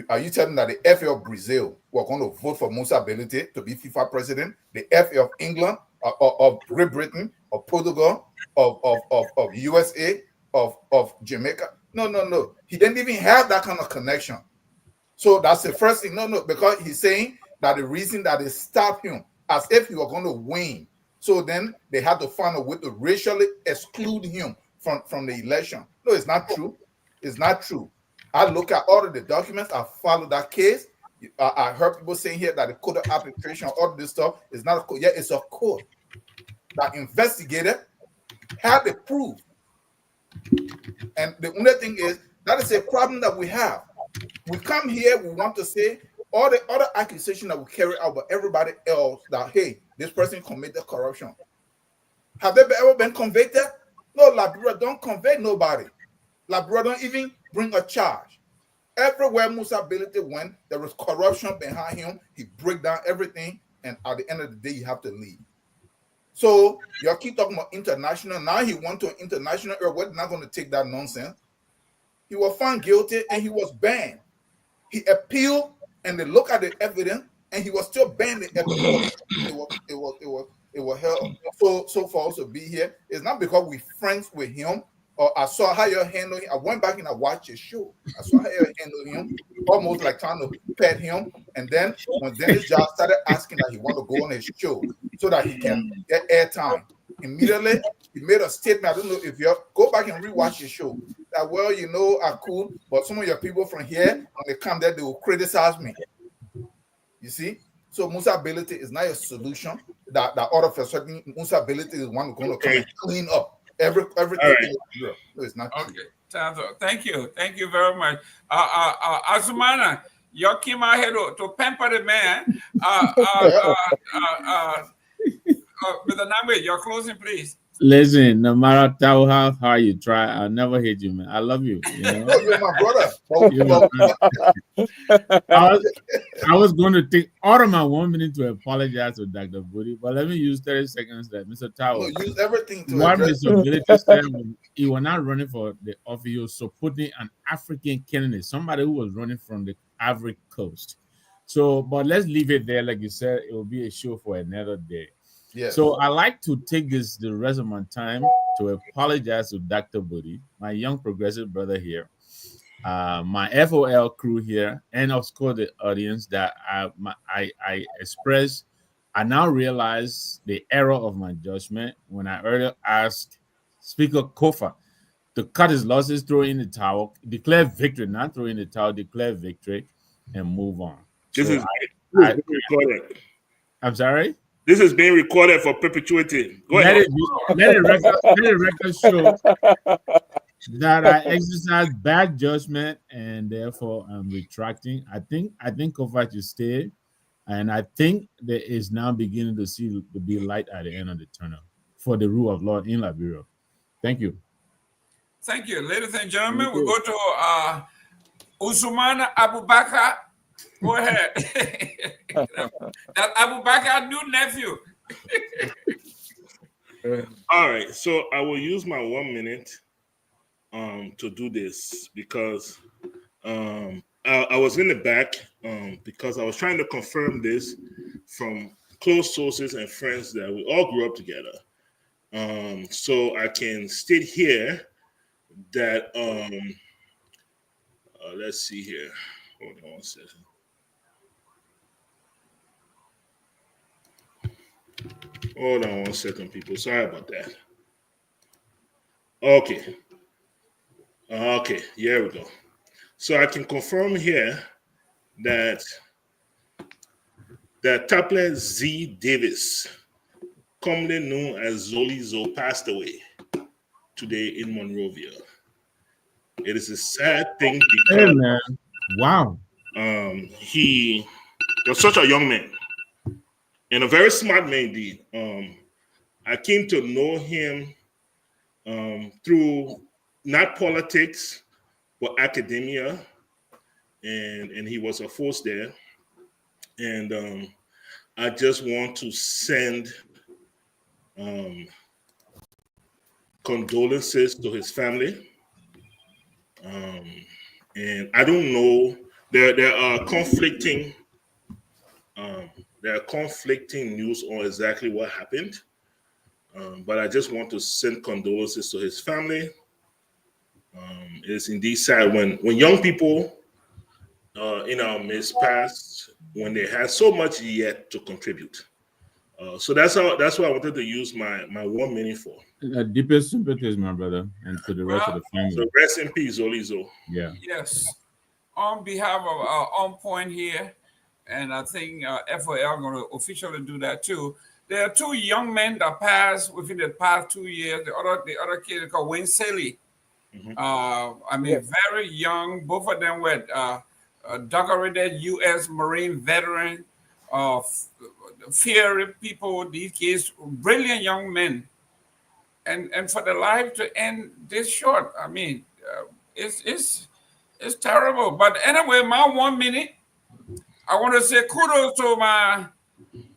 Are you telling that the FA of Brazil were going to vote for Musa ability to be FIFA president? The FA of England, of Great Britain, of Portugal, of USA, of Jamaica? No. He didn't even have that kind of connection. So that's the first thing. No, because he's saying that the reason that they stopped him, as if he were going to win. So then they had to find a way to racially exclude him from the election. No, it's not true. It's not true. I look at all of the documents. I follow that case. I heard people saying here that the code of arbitration, all of this stuff is not a code. Yeah, it's a code that investigated, had the proof. And the only thing is, that is a problem that we have. We come here, we want to say all the other accusations that we carry out by everybody else that, hey, this person committed corruption. Have they ever been convicted? No, Liberia don't convict nobody. Liberia don't even bring a charge. Everywhere Musa Ability went, there was corruption behind him. He break down everything, and at the end of the day, you have to leave. So y'all keep talking about international. Now he went to an international area. We're not going to take that nonsense. He was found guilty and he was banned. He appealed and they look at the evidence and he was still banned. It was hell. So for us to be here, it's not because we're friends with him or I saw how you handle him. I went back and I watched his show. I saw how you handle him, almost like trying to pet him. And then when Dennis John started asking that he want to go on his show so that he can get airtime, immediately he made a statement. I don't know if you go back and rewatch your show. That, well, you know, I'm cool, but some of your people from here, when they come there, they will criticize me. You see? So Musa Ability is not a solution. That all of a sudden Musa Ability is one who's going to come and clean up everything. Right. No, it's not true. Okay, thank you very much. Azumana, you came out here to pamper the man. Mr. Namwe, your closing, please. Listen, no matter how hard you try, I'll never hate you, man. I love you. You know? Oh, you're my brother. I was going to take all of my 1 minute to apologize to Dr. Booty, but let me use 30 seconds that Mr. Tao. No, use everything to what Mr. Ability said when he was not running for the office, he was supporting an African candidate, somebody who was running from the Ivory Coast. So, but let's leave it there. Like you said, it will be a show for another day. Yes. So I like to take the rest of my time to apologize to Dr. Booty, my young progressive brother here, my FOL crew here, and of course the audience that I expressed. I now realize the error of my judgment when I earlier asked Speaker Kofa to cut his losses, throw in the towel, declare victory, not throw in the towel, declare victory, and move on. This is recorded. I'm sorry? This is being recorded for perpetuity. Go ahead. Let it record show that I exercised bad judgment and therefore I'm retracting. I think Kofa should stay, and I think there is now beginning to be light at the end of the tunnel for the rule of law in Liberia. Thank you. Thank you, ladies and gentlemen. We go to Usman Abubakar. Go ahead. That Abubakar new nephew. All right, so I will use my 1 minute to do this because I was in the back because I was trying to confirm this from close sources and friends that we all grew up together. So I can state here that let's see here. Hold on 1 second. Hold on 1 second, people. Sorry about that. Okay. Okay, here we go. So I can confirm here that Taplet Z. Davis, commonly known as Zoli Zo, passed away today in Monrovia. It is a sad thing Hey, because man. Wow. he was such a young man and a very smart man indeed. I came to know him through not politics, but academia, and he was a force there. And I just want to send condolences to his family. And I don't know. There are conflicting news on exactly what happened. But I just want to send condolences to his family. It is indeed sad when young people in our midst pass when they have so much yet to contribute. So that's why I wanted to use my 1 minute for. Deepest sympathies, my brother, and to the rest of the family. So rest in peace, Olizo. Yeah. Yes. On behalf of On Point here, and I think FOL going to officially do that too. There are 2 young men that passed within the past 2 years. The other kid is called Wayne Saley. Very young. Both of them were decorated U.S. Marine veteran, fiery people. These kids, brilliant young men, and for their life to end this short, it's terrible. But anyway, my 1 minute, I want to say kudos to my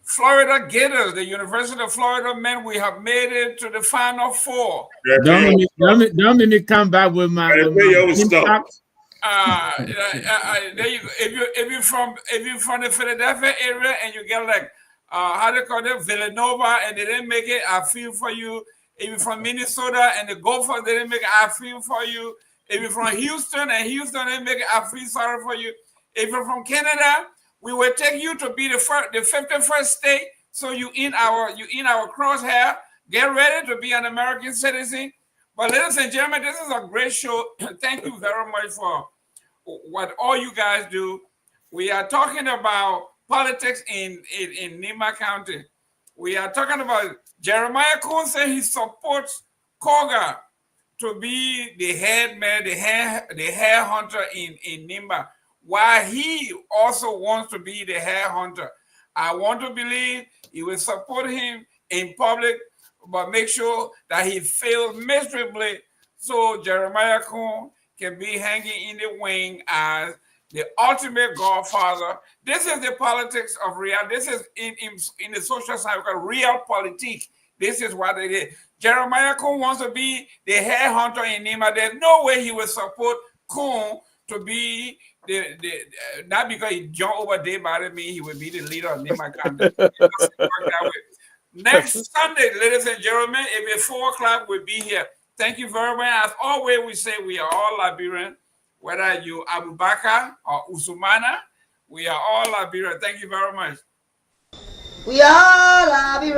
Florida Gators, the University of Florida men. We have made it to the Final Four. Don't make me come back with my if you're from the Philadelphia area and you get like how they call it, Villanova, and they didn't make it, I feel for you. If you're from Minnesota and the Gophers, they didn't make it, I feel for you. If you're from Houston and Houston didn't make it, I feel sorry for you. If you're from Canada, we will take you to be the 51st state. So you in our crosshair. Get ready to be an American citizen. But ladies and gentlemen, this is a great show. Thank you very much for what all you guys do. We are talking about politics in Nima County. We are talking about Jeremiah Kuhn said he supports Koga to be the head man, the hair hunter in Nimba, while he also wants to be the hair hunter. I want to believe he will support him in public, but make sure that he fails miserably so Jeremiah Kuhn can be hanging in the wing as the ultimate godfather. This is the politics of real. This is in the social science called real politics. This is what it is. Jeremiah Kuhn wants to be the hair hunter in Nima. There's no way he will support Kuhn to be the not because he jumped over there by me, he will be the leader of Nima County. It doesn't work that way. Next Sunday, ladies and gentlemen, if it's 4 o'clock, we'll be here. Thank you very much. As always, we say we are all Liberian, whether you Abu Bakr or Usumana, we are all Liberian. Thank you very much. We are Liberian.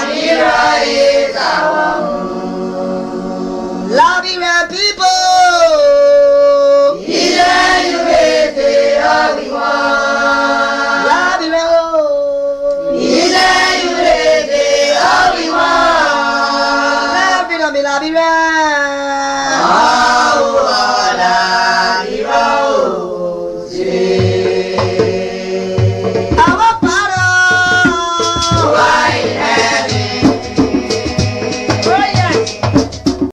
Liberia is our home. Liberian people. Liberia.